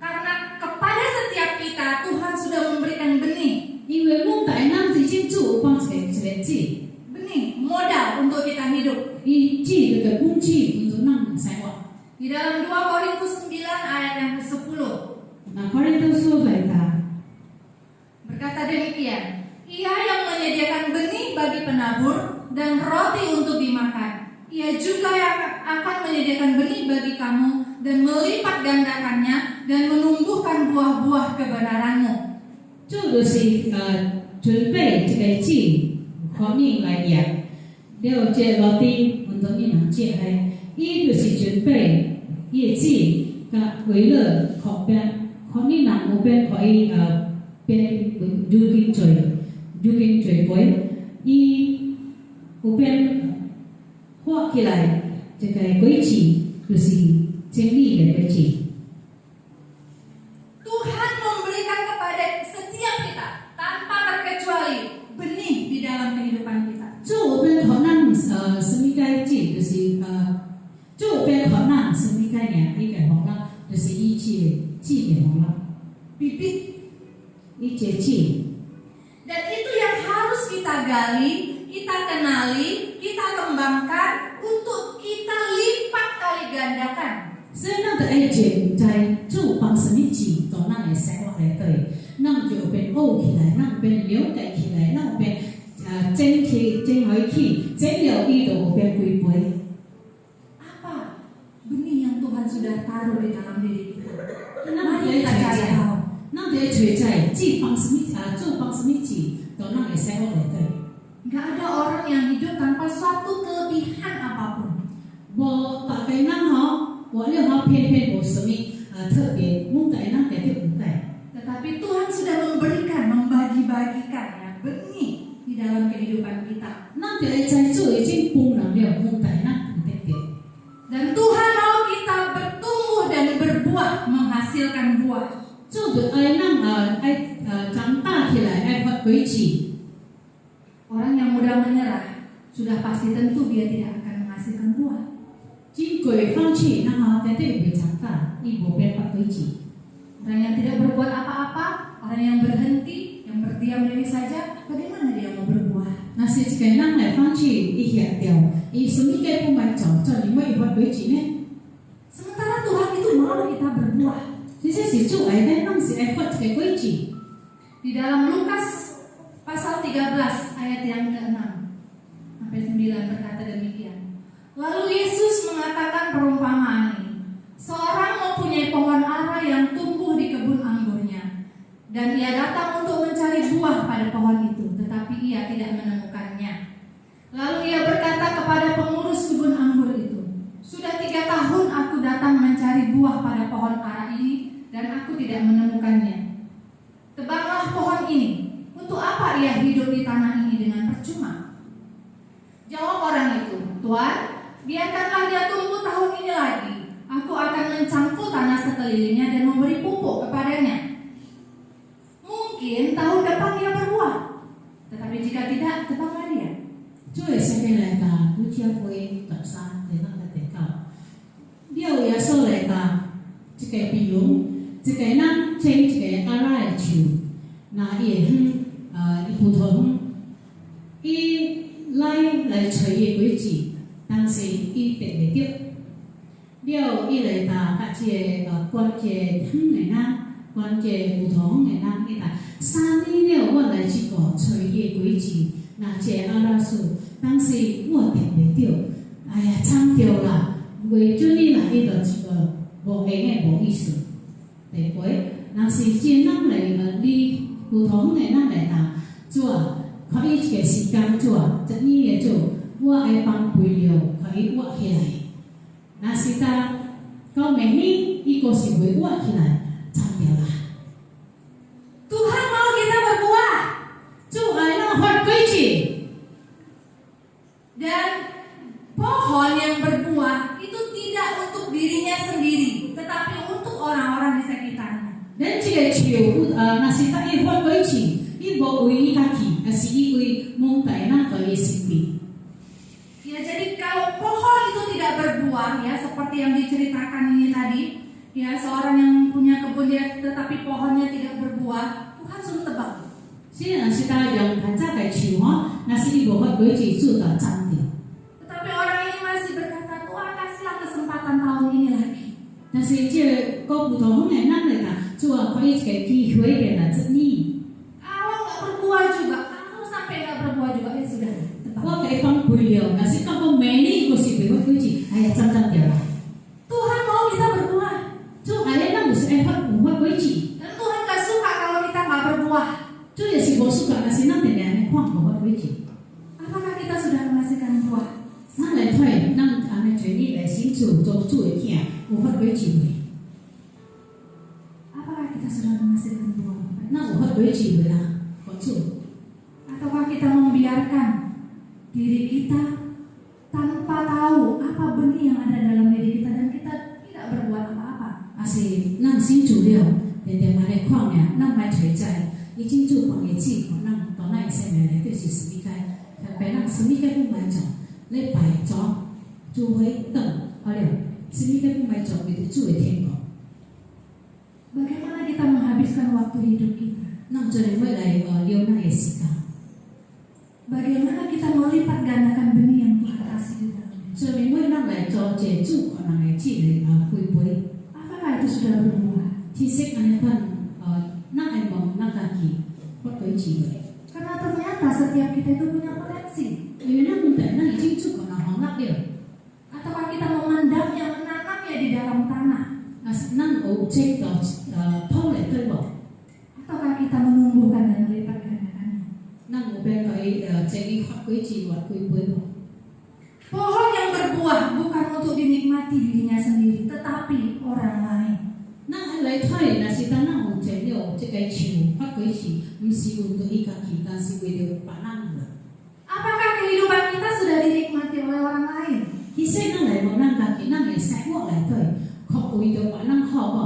Karena kepada setiap kita Tuhan sudah memberikan benih. 因为阮大咱已经主有放一个籽， Benih, modal untuk kita hidup. 伊籽就个本钱，帮助咱生活。 Di dalam 2 Korintus 9 ayat yang ke-10 那可能都说来的， berkata demikian, Ia yang menyediakan benih bagi penabur dan roti untuk dimakan. Ia juga yang akan menyediakan benih bagi kamu dan melipat gandakannya dan menumbuhkan buah-buah kebenaranmu. 这就是准备这个籽，方面来养。了这落地，运动你能接来，伊就是准备伊个籽，甲为了后边，方面人后边可以变如今做肥，伊后边发起来这个果子，就是真理的果子。 Tuhan memberikan kepada setiap kita tanpa terkecuali benih di dalam kehidupan kita. 主边可能什么概念，就是主边可能什么概念？伊个方法就是伊籽的方法， Bibit. 伊个籽。 Dan itu yang harus kita gali, kita kenali, kita kembangkan untuk kita lipat kali gandakan. 所以咱就爱种在主放什么籽，到咱的生活里对，咱就变好起来，咱变了解起来，咱变整开起，整了伊就变归倍。 Apa benih yang Tuhan sudah taruh di dalam diri kita? 咱 Mari kita cari tahu. 咱就找在籽放什么主放什么籽，到咱的生活里对。 Gak ada orang yang hidup tanpa suatu kelebihan apapun. 无大概咱我了偏偏无什么特别，阮大咱家己有带。 Tetapi Tuhan sudah memberikan, membagi-bagikan ya, benih di dalam kehidupan kita. 咱就会知主已经丰能了，阮大咱有得着。 Dan Tuhan mau kita bertumbuh dan berbuah, menghasilkan buah. 主就爱咱长大起来，爱发果子。 Orang yang mudah menyerah sudah pasti tentu dia tidak akan menghasilkan buah. 真过放弃，咱绝对袂长大，伊无变发果子。 Orang yang tidak berbuat apa-apa, orang yang berhenti, yang berdiam diri saja, bagaimana dia mau berbuah? 若是一个人来放弃，伊歇掉，伊什么计不买做，做你要伊发果子呢？ Sementara Tuhan itu mau kita berbuah. 其实是主爱咱，咱是爱发一个果子。 Di dalam Lukas pasal 13 ayat yang ke-6 sampai 9 berkata demikian. Lalu Yesus mengatakan perumpamaan ini. Seorang mempunyai pohon ara yang tumbuh di Dan ia datang untuk mencari buah pada pohon itu, tetapi ia tidak menemukannya. Lalu ia berkata kepada pengurus kebun anggur itu, "Sudah 3 tahun aku datang mencari buah pada pohon ara ini, dan aku tidak menemukannya. Tebanglah pohon ini. Untuk apa ia hidup di tanah ini dengan percuma?" Jawab orang itu, "Tuan, biarkanlah dia tumbuh tahun ini lagi. Aku akan mencangkul tanah sekelilingnya dan memberi pupuk kepadanya. Mungkin tahun depan dia berbuah. Tetapi jika tidak, tebanglah dia." 做嘅聖經嚟㗎，好似一會特山地方嘅地教。了耶穌嚟㗎，一個比喻，一個人種一個阿拉嘅樹，那伊伊葡萄園，伊來找伊果子，但是伊得袂到。了伊嚟㗎，甲一個管一個園嘅人，管一個葡萄園嘅人，伊講3年了，我來一個找伊嘅果子，那一個阿拉樹。但是我得袂到，哎呀，慘掉啦！為咗你來，伊就一個無用嘅無意思。第八，若是即人來你普通嘅人來打，做可以一個時間做，1年嘅做，我會幫配料可以挖起來。若是到明年，伊個是會挖起來，慘掉啦。Tuhan mau kita berbuah. 做愛那發果子。Dan pohon yang berbuah itu tidak untuk dirinya sendiri, tetapi untuk orang-orang di sekitarnya. Dan jika ciu, nasi tak buat kunci, ini bawa kaki, nasi ini mungkin nak kau isi. Ya, jadi kalau pohon itu tidak berbuah, ya seperti yang diceritakan ini tadi, ya seorang yang punya kebun dia, tetapi pohonnya tidak berbuah, Tuhan suruh tebang. Sini nasi tak yang baca kayak ciu, nasi ini bawa kunci sudah cantik. Tetapi orang ini masih berkata, Tuhan kasihlah kesempatan tahun ini lagi. Nasi ciu kau butuh hongnya nanti kan, cuma kau ini kayak kihui dia nak ni. Kalau nggak berbuah juga, kalau sampai nggak berbuah juga, ya sudah tebang. Kau kayak pang beliau, nasi kau meni kau si bawa kunci, ayah cantik dia lah. Tuhan mau kita berbuah. Cuma ayah nak mesti buat kunci. Dan Tuhan nggak suka kalau kita nggak berbuah. 这也是我suka nasi nanti dia nak kuang buat kunci. Apakah kita sudah menghasilkan buah? 咱来睇，咱安尼全力来新厝做厝的囝，有法几智慧？ Apakah kita sudah menghasilkan buah? 咱有法几智慧啦？好处。 Ataukah kita membiarkan diri kita tanpa tahu apa benih yang ada dalam diri kita dan kita tidak berbuat apa-apa? 啊是，咱新厝了，定定安尼看呀，咱买揣在，已經做放嘅紙，可能到那生命嚟就是什麼解，但咱什麼解不買做，你擺咗做回等，好了，什麼解不買做，佢哋做嘅天國。 Bagaimana kita menghabiskan waktu hidup kita? 咱做嚟未來了那嘅時間， Bagaimana kita melipat gandakan benih yang Tuhan kasih di dalam diri? 做嚟未咱來做這做可能嘅紙嚟歸歸。 Apakah itu sudah berbuah? 其實安尼份咱係望咱家己法幾智慧。 Karena ternyata setiap kita itu punya potensi. 因為咱問題，咱已經做可能行得了。 Ataukah kita memandangnya, menanamnya di dalam tanah? 啊，咱有這個土嚟對無？ Ataukah kita menumbuhkan dan melipat gandakannya? 咱有變可以這個法幾智慧歸歸無？ Pohon yang berbuah bukan untuk dinikmati dirinya sendiri, tetapi orang lain. 咱來睇，若是當咱有這了這個樹法幾智，唔是為咗伊家己，但是為了別人的。 Apakah kehidupan kita sudah dinikmati oleh orang lain? 其實咱來望咱家己，咱嘅生活來睇，確為咗別人好無？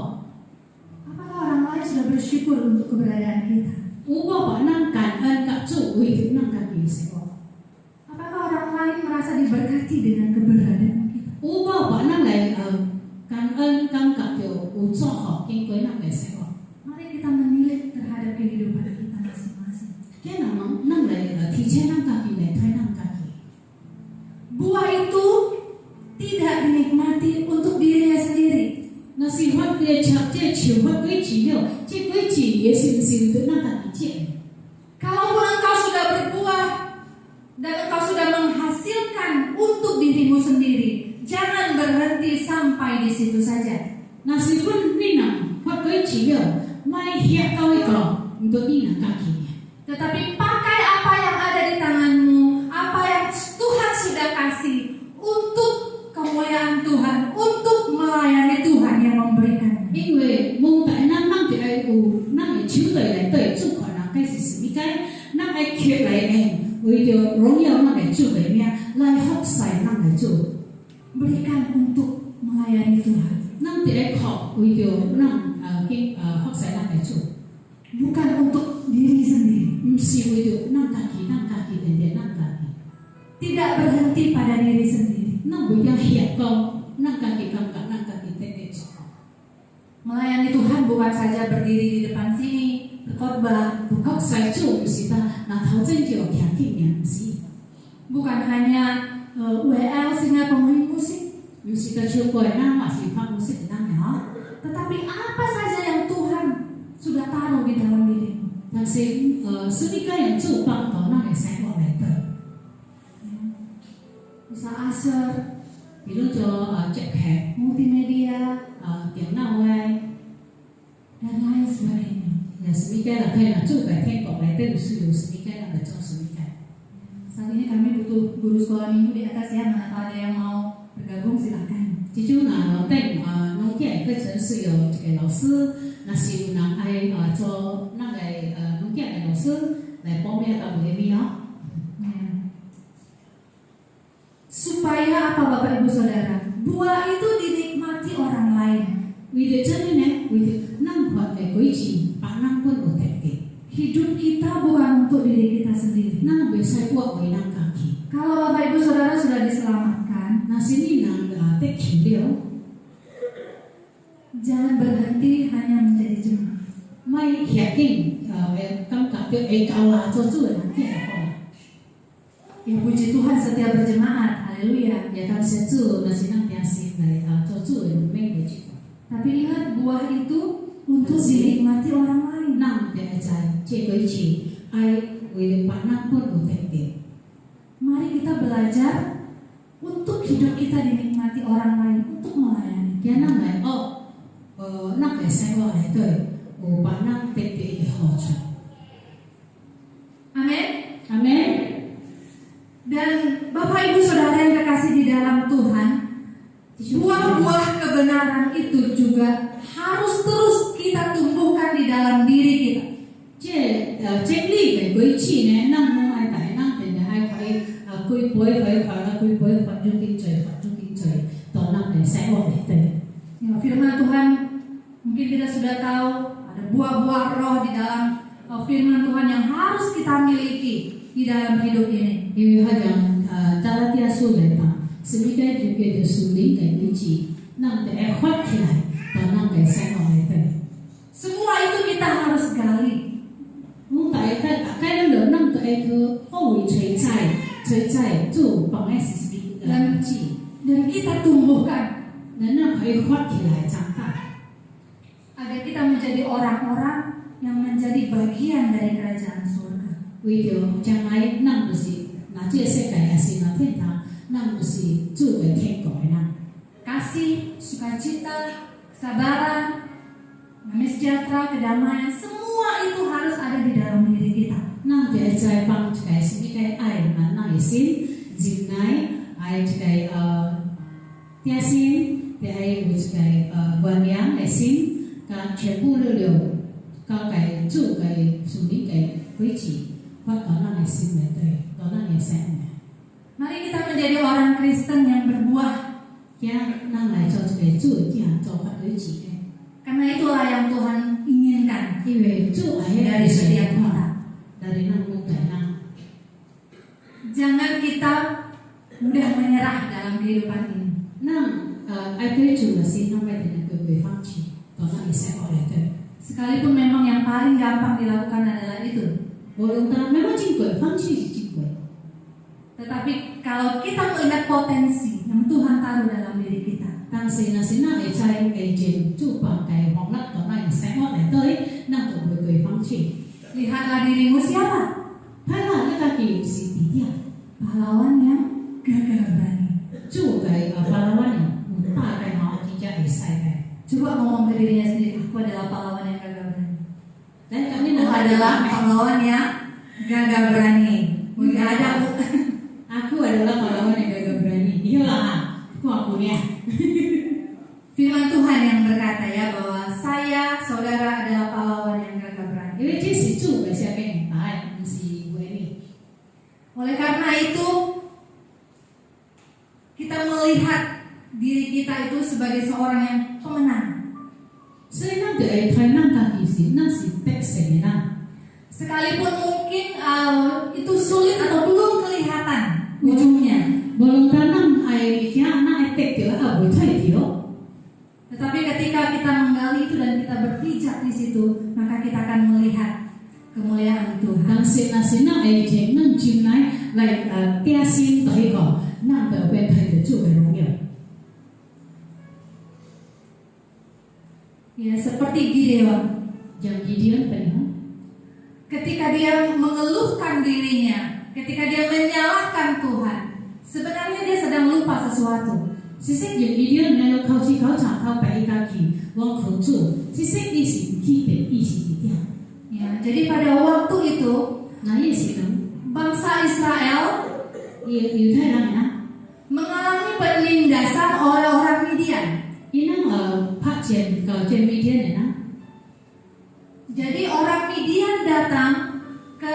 Apakah orang lain sudah bersyukur untuk keberadaan kita? 有無別人感恩甲主為咗咱家己生活？ Apakah orang lain merasa diberkati dengan keberadaan kita? 有無別人來感恩感覺到有祝福經過咱嘅生活？ Mari kita menilik terhadap kehidupan kita masing-masing. 今日咱來提醒咱家己來睇咱家己。 Buah itu tidak dinikmati untuk dirinya sendiri. 若是發嘅樹，這樹發幾智了，這幾智也是唔是對咱家己種？ Kalaupun engkau sudah berbuah dan engkau sudah menghasilkan untuk dirimu sendiri, jangan berhenti sampai di situ saja. 若是阮你人發幾智了， mai hiap kau iko untuk ina kaki. Tetapi pakai apa yang ada di tanganmu, apa yang Tuhan sudah kasih untuk kemuliaan Tuhan, untuk melayani Tuhan yang memberikan. 因为蒙大咱咱就爱有咱的手队来对主可能该是什么该，咱爱缺来用，为着荣耀咱的主的名来服侍咱的主。 Berikan untuk melayani Tuhan, 咱就爱靠为着咱服侍咱的主， bukan untuk diri sendiri. 唔是为着咱家己，咱家己定定咱家己。 Tidak berhenti pada diri sendiri. 咱不要遐高，咱家己感觉咱家己定定做。 Melayani Tuhan bukan saja berdiri di depan sini, berkhotbah, 服侍主唔是呾，那头前就徛起名，唔是， bukan hanya WL sehingga pemain musik, 唔是呾唱歌咱，或是发music咱嘅吼。 tetapi apa saja yang Tuhan sudah taruh di dalam dirimu. 但是什么个人主帮到咱嘅生活内底， Bisa aser, 比如做接客、 multimedia, 电脑诶， dan lain sebagainya. 什么个人可以主嘅天国内底有需要什么个人来做什么个。 Saat ini kami butuh guru sekolah minggu di atas ya, mana ada yang mau bergabung silakan. 即种若等农业课程是有一个老师，若是有人爱做咱个农业的老师来报名到里面哦。 Supaya apa Bapak Ibu Saudara? Buah itu dinikmati orang lain. 为着这个呢，为着咱活的规矩，把咱本有特点， Hidup kita bukan untuk diri kita sendiri. 咱袂使活为咱家己。 Kalau Bapak Ibu Saudara sudah diselamatkan, 若是你人得救了， jangan berhenti hanya menjadi jemaat. 莫遐紧感觉着会够啦，做主的人起来好。 Ya puji Tuhan setiap berjemaat, haleluya. 也感谢主，若是咱定时来做主的，免袂记。 Tapi ingat buah itu untuk dinikmati orang lain. 咱就会知这规矩，爱为着把咱本有特点。 Mari kita belajar untuk hidup kita dinikmati orang lain, untuk melayani. 今咱来学，咱嘅生活内底有把咱特别嘅好处。 Amin. 阿妹， Dan Bapak Ibu Saudara yang terkasih di dalam Tuhan, buah-buah kebenaran itu juga harus terus kita tumbuhkan di dalam diri kita. 这理嘅规矩呢，咱拢爱大，咱定定爱开规培开发，规培发展经济，发展经济，到咱嘅生活内底。 Ya, firman Tuhan mungkin kita sudah tahu ada buah-buah roh di dalam firman Tuhan yang harus kita miliki di dalam hidup ini. 因为好像加拉底亚书来讲，什么个就叫做属灵嘅规矩，咱就爱发起来，到咱嘅生活内底。 Semua itu kita harus gali. 我大概了，咱就爱去学会吹菜，做帮嘅是什么规矩， Dan kita tumbuhkan 咱可以发起来长大， agar kita menjadi orang-orang yang menjadi bagian dari kerajaan surga. 为着将来咱就是若这个世界也是若天堂，咱就是住在天国的人。 Kasih, sukacita, kesabaran, damai sejahtera, kedamaian, semua itu harus ada di dalam diri kita. 咱就会知帮一个什么个爱咱的心，忍耐，爱一个定心，就爱有一个原谅的心，甲全部了交给主嘅属灵嘅规矩，发到咱的心内底，到咱的生活。 Mari kita menjadi orang Kristen yang berbuah. 今咱来做一个主的囝，做法规矩嘅， Karena itulah yang Tuhan inginkan 因为主爱 dari setiap kita. dari咱每个人。 Jangan kita mudah menyerah dalam kehidupan ini. 咱爱对主的心，咱袂定会放弃，到咱的生活内底。 Sekalipun memang yang paling gampang dilakukan adalah itu. 无论咱每个真过，放弃是真过。 Tetapi kalau kita melihat potensi yang Tuhan taruh dalam diri kita, 但是若是咱会知会尽主帮嘅方法到咱的生活内底，咱就袂会放弃。 lihatlah dirimu siapa? 睇下你家己是伫点， Pahlawan yang gagah berani. 主嘅巴拉万人，大概吼真正会使嘅。 Coba ngomong ke dirinya sendiri, aku adalah pahlawan yang gagah berani. adalah pahlawan yang gagah berani. Nggak ada. Aku adalah pahlawan yang gagah berani. Iyalah, aku ya. Firman Tuhan yang berkata ya bahwa saya, saudara adalah pahlawan yang gagah berani. 因为这是主的下面答案，不是为你。 Oleh karena itu, kita melihat diri kita itu sebagai seorang yang pemenang. 所以咱就会睇咱家己是，咱是得胜的人。 Sekalipun mungkin itu sulit atau belum kelihatan ujungnya, 无论咱爱物件，咱爱得着，啊袂睇着。 tetapi ketika kita menggali itu dan kita berpijak di situ, maka kita akan melihat kemuliaan Tuhan. 但是若是咱会前，咱进来点心第一个，咱就会睇着主的荣耀。 Ya, seperti Gideon. Yang Gideon pernah. Ketika dia mengeluhkan dirinya, ketika dia menyalahkan Tuhan, sebenarnya dia sedang lupa sesuatu. 其實用伊啲人嚟靠住考察靠白家己往靠做，其實伊是基本意識一點。 Ya, jadi pada waktu itu, 那也是咁， bangsa Israel 猶太人啊， mengalami penindasan oleh orang Midian. 伊能拍戰搞戰米甸人啊， Jadi orang Midian datang ke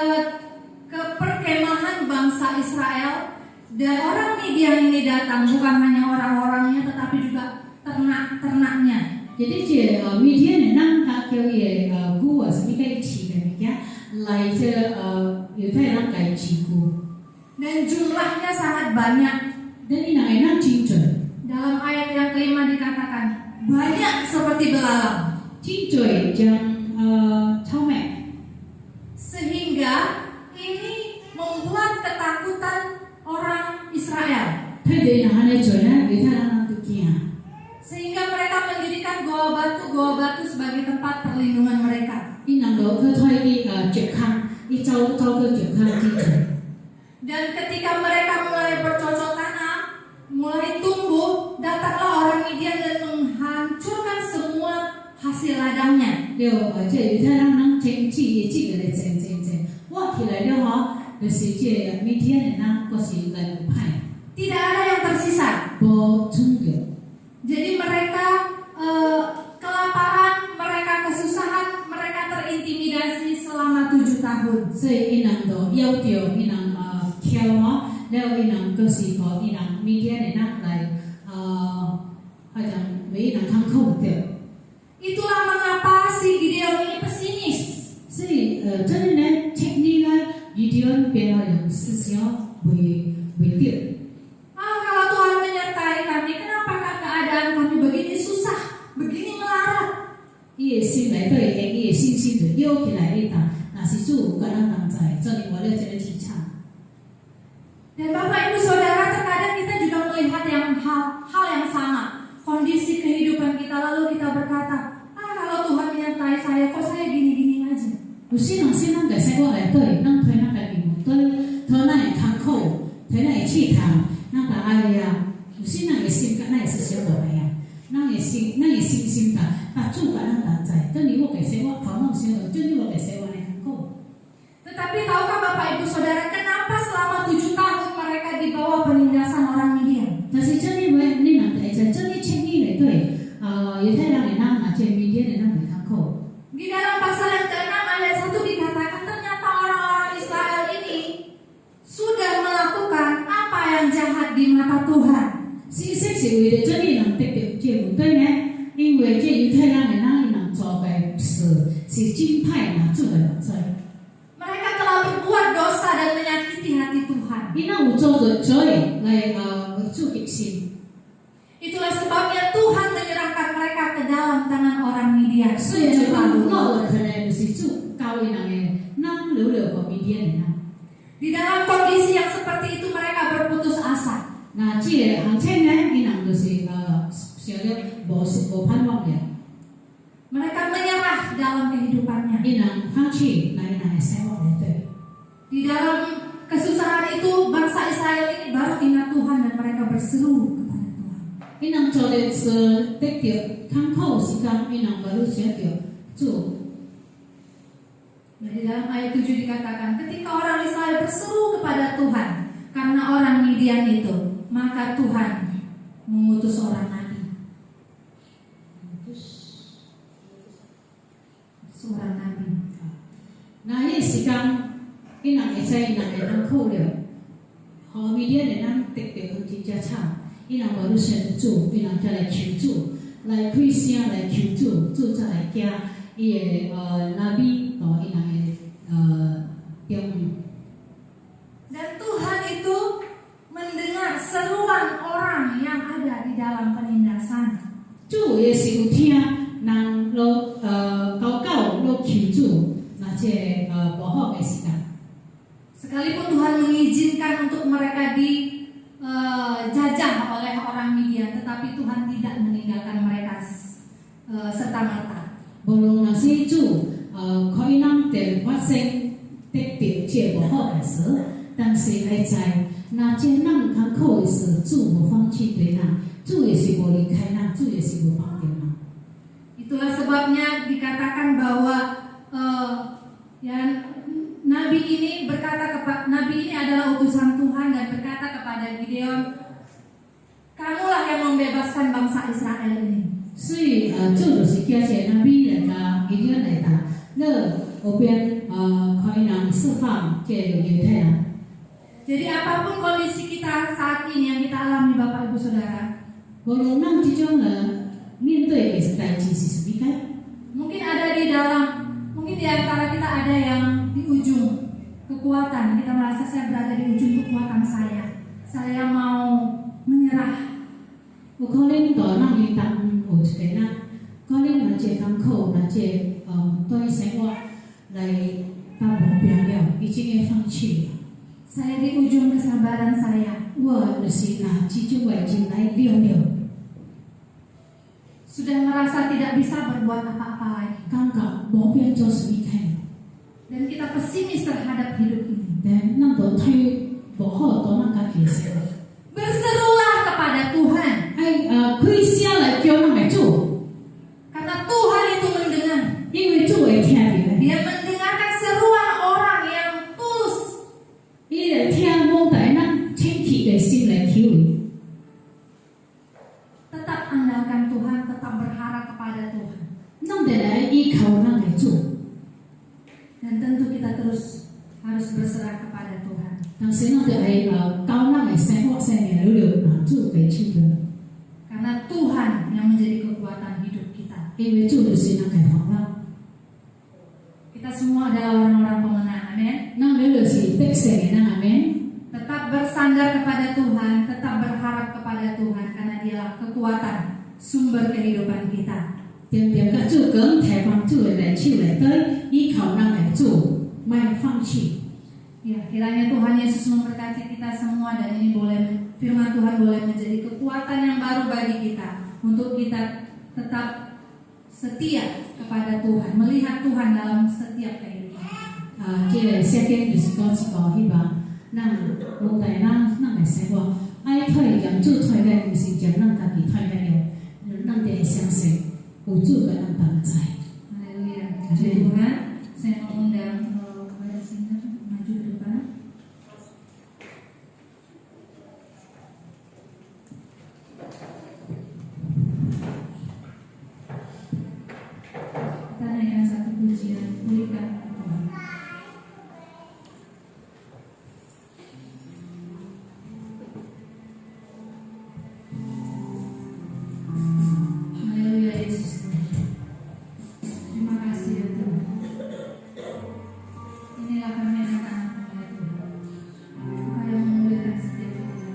perkemahan bangsa Israel, dan orang Midian ini datang bukan hanya orang-orangnya tetapi juga ternak-ternaknya. Jadi 即米甸人咱家叫伊牛啊，什麼嘅飼嘅物件，嚟即猶太人家飼牛， Dan jumlahnya sangat banyak. 但伊能會能真濟， Dalam ayat yang kelima dikatakan banyak seperti belalang, 真濟將草莓， sehingga ini membuat ketakutan orang Israel. 睇到人喺做咧，猶太人都驚。 Sehingga mereka mendirikan goa batu sebagai tempat perlindungan mereka. 伊能夠去推啲石坑，伊走去石坑真濟。 Dan ketika mereka mulai bercocok tanam, mulai tumbuh, datanglah orang Midian dan menghancurkan semua hasil ladangnya. 了即猶太人能整治嘅這個嚟整，我起來了吼，就是即米甸嘅人，嗰是來唔歹， Tidak ada yang tersisa. 無衝着。 Jadi mereka kelaparan, mereka kesusahan, mereka terintimidasi selama 7 tahun. 所以伊人就要着，伊人挑吼，了伊人就是互伊人米甸嘅人來好像為伊人通控着。 Itulah mengapa si Gideon ini pesimis. 所以真係咧，聽呢個伊點變咗思想為對。 Kalau Tuhan menyertai kami, kenapakah keadaan kami begini susah, begini melarat? 伊嘅心內對，伊嘅信心就搖起來一打，若是主有甲咱同在，做你我了這個提倡。 Dan Bapak Ibu Saudara, terkadang kita juga melihat hal yang sama, kondisi kehidupan kita, lalu kita berkata, kalau Tuhan menyertai saya, kok saya gini-gini aja. 有些人先咱個生活內對，咱推咱家己門對，推咱嘅艱苦，推咱嘅試探，咱個愛呀，有些人嘅心甲咱嘅思想無來啊，咱嘅信心甲主甲咱同在，等你我嘅生活頭腦想到，等你我嘅生活嘅艱苦。 Tetapi tahukah Bapak Ibu Saudara, kenapa selama 7 tahun mereka di bawah penindasan orang Midian? 但是真你為你人哋就真你清理嚟對，猶太人嘅人啊，即米甸嘅人嘅艱苦。 Di dalam pasal yang ke-6 ayat 1 dikatakan ternyata orang-orang Israel ini sudah melakukan apa yang jahat di mata Tuhan. 事實是為了真你人得到這唔對呢，因為這猶太人嘅人伊人做嘅事是真歹嘛，做嘅唔對。 Mereka telah berbuat dosa dan menyakiti hati Tuhan. 伊人有做着罪來做極心， Itulah sebabnya Tuhan menyerahkan mereka ke dalam tangan orang Midian. 所以就講我可能就是主教伊人嘅，咱留個米甸嘅人。 Di dalam kondisi yang seperti itu mereka berputus asa. 那這個行情呢，伊人就是想了無盼望了， Mereka menyerah dalam kehidupannya. 伊人放棄，那伊人嘅生活嚟對。 Di dalam kesusahan itu bangsa Israel ini baru ingat Tuhan dan mereka berseru kepada Tuhan. 伊人做嘅事得到艱苦時間，伊人baru想到主。 Jadi di dalam ayat 7 dikatakan, ketika orang Israel berseru kepada Tuhan karena orang Midian itu, maka Tuhan mengutus seorang nabi. Seorang nabi. Nah, ini sekarang inang saya inang yang kau le, Midian yang tekbir kunci jasa, inang baru sentuh, inang jalan cucu,来开声来求主，主再来惊伊个nabi atau inang yang Dan Tuhan itu mendengar seruan orang yang ada di dalam penindasan. 主也是有听人高高求主，那这不好的时间。 Sekalipun Tuhan mengizinkan untuk mereka dijajah oleh orang Midian, tetapi Tuhan tidak meninggalkan mereka serta-merta. 无论那些主可以让在发生得到这不好的事，但是爱在那这人坎坷的事，主无放弃对人，主也是无离开人，主也是无放掉人。 Itulah sebabnya dikatakan bahwa Nabi ini adalah utusan Tuhan dan berkata kepada Gideon, kamulah yang membebaskan bangsa Israel ini. 所以主就是叫这nabi来甲伊点来打，那后边可以让释放这个犹太人。 Jadi apapun kondisi kita saat ini yang kita alami Bapak Ibu Saudara, 无论咱这种面对的代志是什么？ mungkin di antara kita ada yang di ujung kekuatan. Kita merasa saya berada di ujung kekuatan saya mau menyerah. 有可能到咱领导有一个人，可能那这艰苦，那这对生活来达目标了，已经要放弃了。 Saya di ujung kesabaran saya. 我就是拿这种话进来了了， Sudah merasa tidak bisa berbuat apa-apa lagi. 感觉无变做什么看， Dan kita pesimis terhadap hidup ini. 但咱都推无好到咱家己生活。 Berserulah kepada Tuhan. 开声来叫咱来做， Karena Tuhan itu mendengar. 因为主会听见， Dia mendengarkan seruan orang yang tulus. 伊来听我带咱清气的心来求伊。 Tetap andalkan Tuhan, tetap berharap kepada Tuhan. 咱得来依靠咱来做。 Dan tentu kita terus harus berserah kepada Tuhan. 但是咱得来教咱的生活生命了了，拿主给手段， Karena Tuhan yang menjadi kekuatan hidup kita. 因为主就是咱嘅方法。 Kita semua adalah orang-orang pemenang. Amin. 咱了就是得胜嘅人，阿们。 Tetap bersandar kepada Tuhan, tetap berharap kepada Tuhan, karena Dialah kekuatan sumber kehidupan kita. 定定甲主讲，提防主嘅来手来对，依靠咱来做，莫放弃。 Ya, kiranya Tuhan Yesus memberkati kita semua dan ini firman Tuhan boleh menjadi kekuatan yang baru bagi kita untuk kita tetap setia kepada Tuhan, melihat Tuhan dalam setiap kehidupan. 这个圣经就是讲一个希望，咱无代咱嘅生活，爱退让主退来，唔是将咱家己退来了，咱得相信有主嘅咱同在。 Haleluya. Puji Tuhan. Saya mengundang Bapak Singer maju ke depan. Kita naikkan satu pujian, pulihkan Tuhan. Haleluya Yesus. Terima kasih ya Tuhan. Inilah kami anak-anak ya Tuhan. Engkau yang memulihkan setiap orang.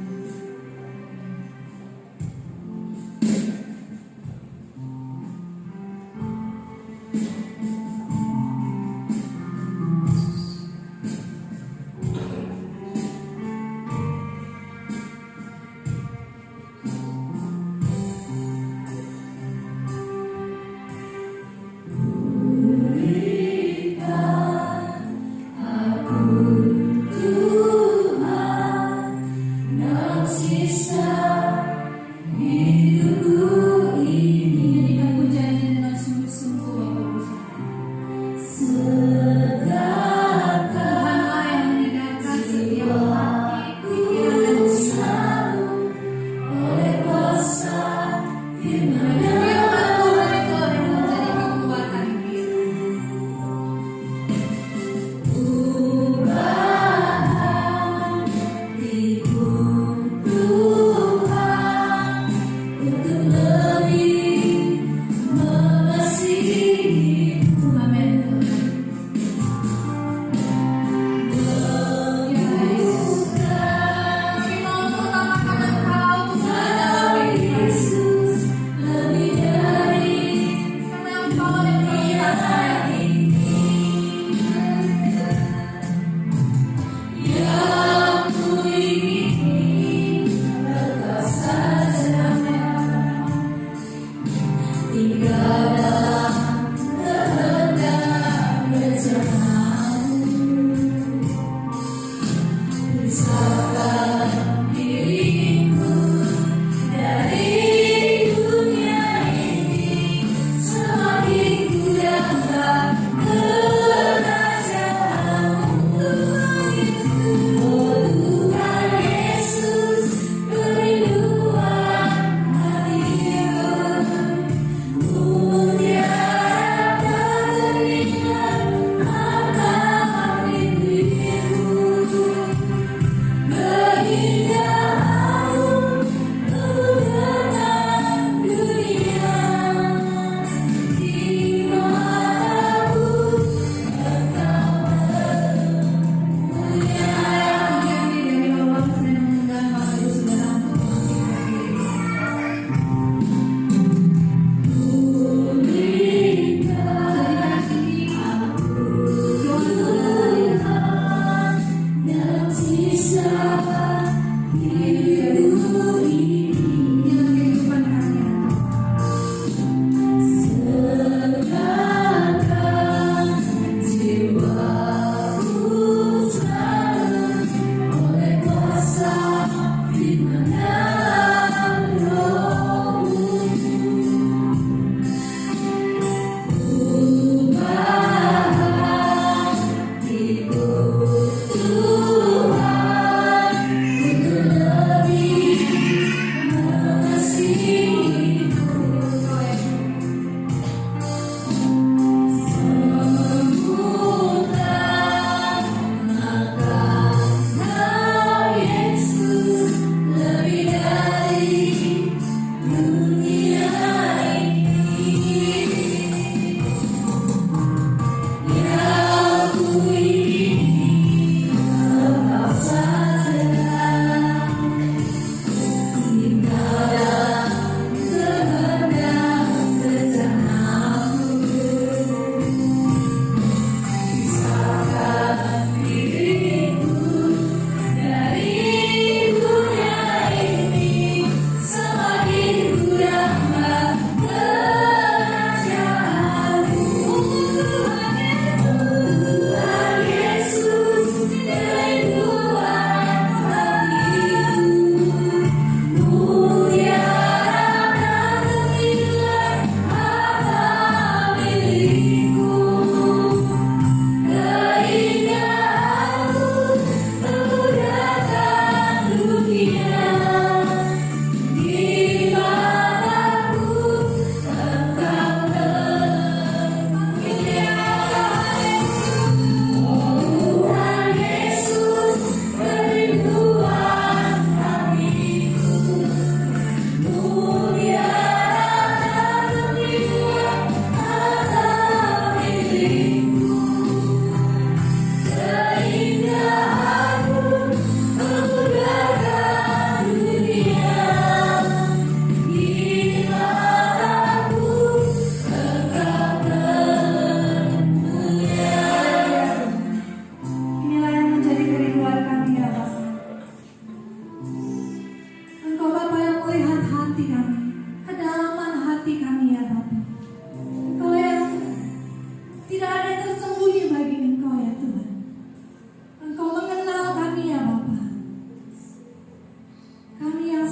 Nyanyikan pujian ini dengan sungguh-sungguh Bapak Ibu Saudara.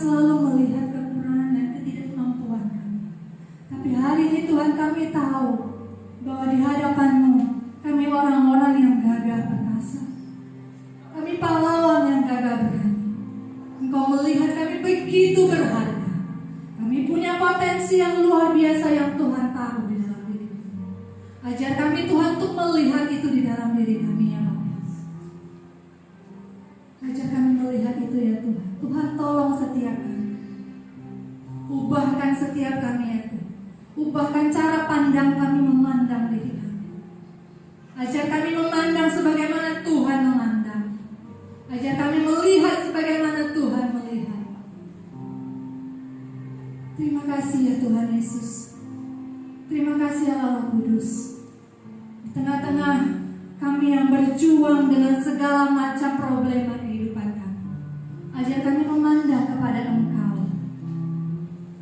selalu melihat kekurangan dan ketidakmampuan kami. Tapi hari ini Tuhan kami tahu bahwa di hadapan-Mu kami orang-orang yang gagah perkasa. Kami pahlawan yang gagah berani. Engkau melihat kami begitu berharga. Kami punya potensi yang luar biasa yang Tuhan tahu di dalam diri kami. Ajar kami Tuhan untuk melihat itu di dalam diri kami ya Bapak. Ajar kami melihat itu ya Tuhan. Tuhan tolong setiap kami. Ubahkan setiap kami ya Tuhan. Ubahkan cara pandang kami memandang diri kami. Ajar kami memandang sebagaimana Tuhan memandang. Ajar kami melihat sebagaimana Tuhan melihat. Terima kasih ya Tuhan Yesus. Terima kasih Allah Kudus. Di tengah-tengah kami yang berjuang dengan segala macam problema kehidupan kami. Ajar kami memandang kepada Engkau.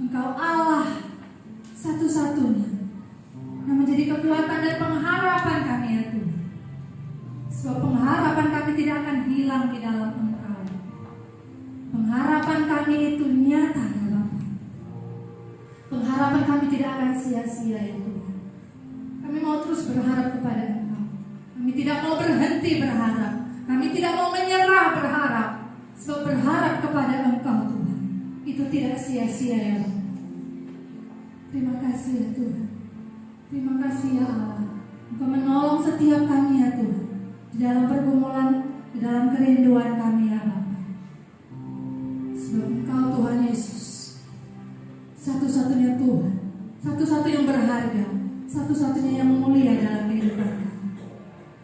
Engkau Allah satu-satunya yang menjadi kekuatan dan pengharapan kami ya Tuhan. Sebab pengharapan kami tidak akan hilang di dalam Engkau. Pengharapan kami itu nyata ya Bapa. Pengharapan kami tidak akan sia-sia ya Tuhan. Kami mau terus berharap kepada Engkau. Kami tidak mau berhenti berharap. Kami tidak mau menyerah berharap. Sebab berharap kepada Engkau Tuhan itu tidak sia-sia ya Bapa. Terima kasih ya Tuhan. Terima kasih ya Allah. Engkau menolong setiap kami ya Tuhan. Di dalam pergumulan, di dalam kerinduan kami ya Bapa. Sebab Engkau Tuhan Yesus satu-satunya Tuhan, satu-satunya yang berharga, satu-satunya yang mulia dalam kehidupan kami.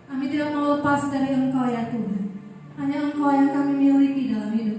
Kami tidak mau lepas dari Engkau ya Tuhan. Hanya Engkau yang kami miliki dalam hidup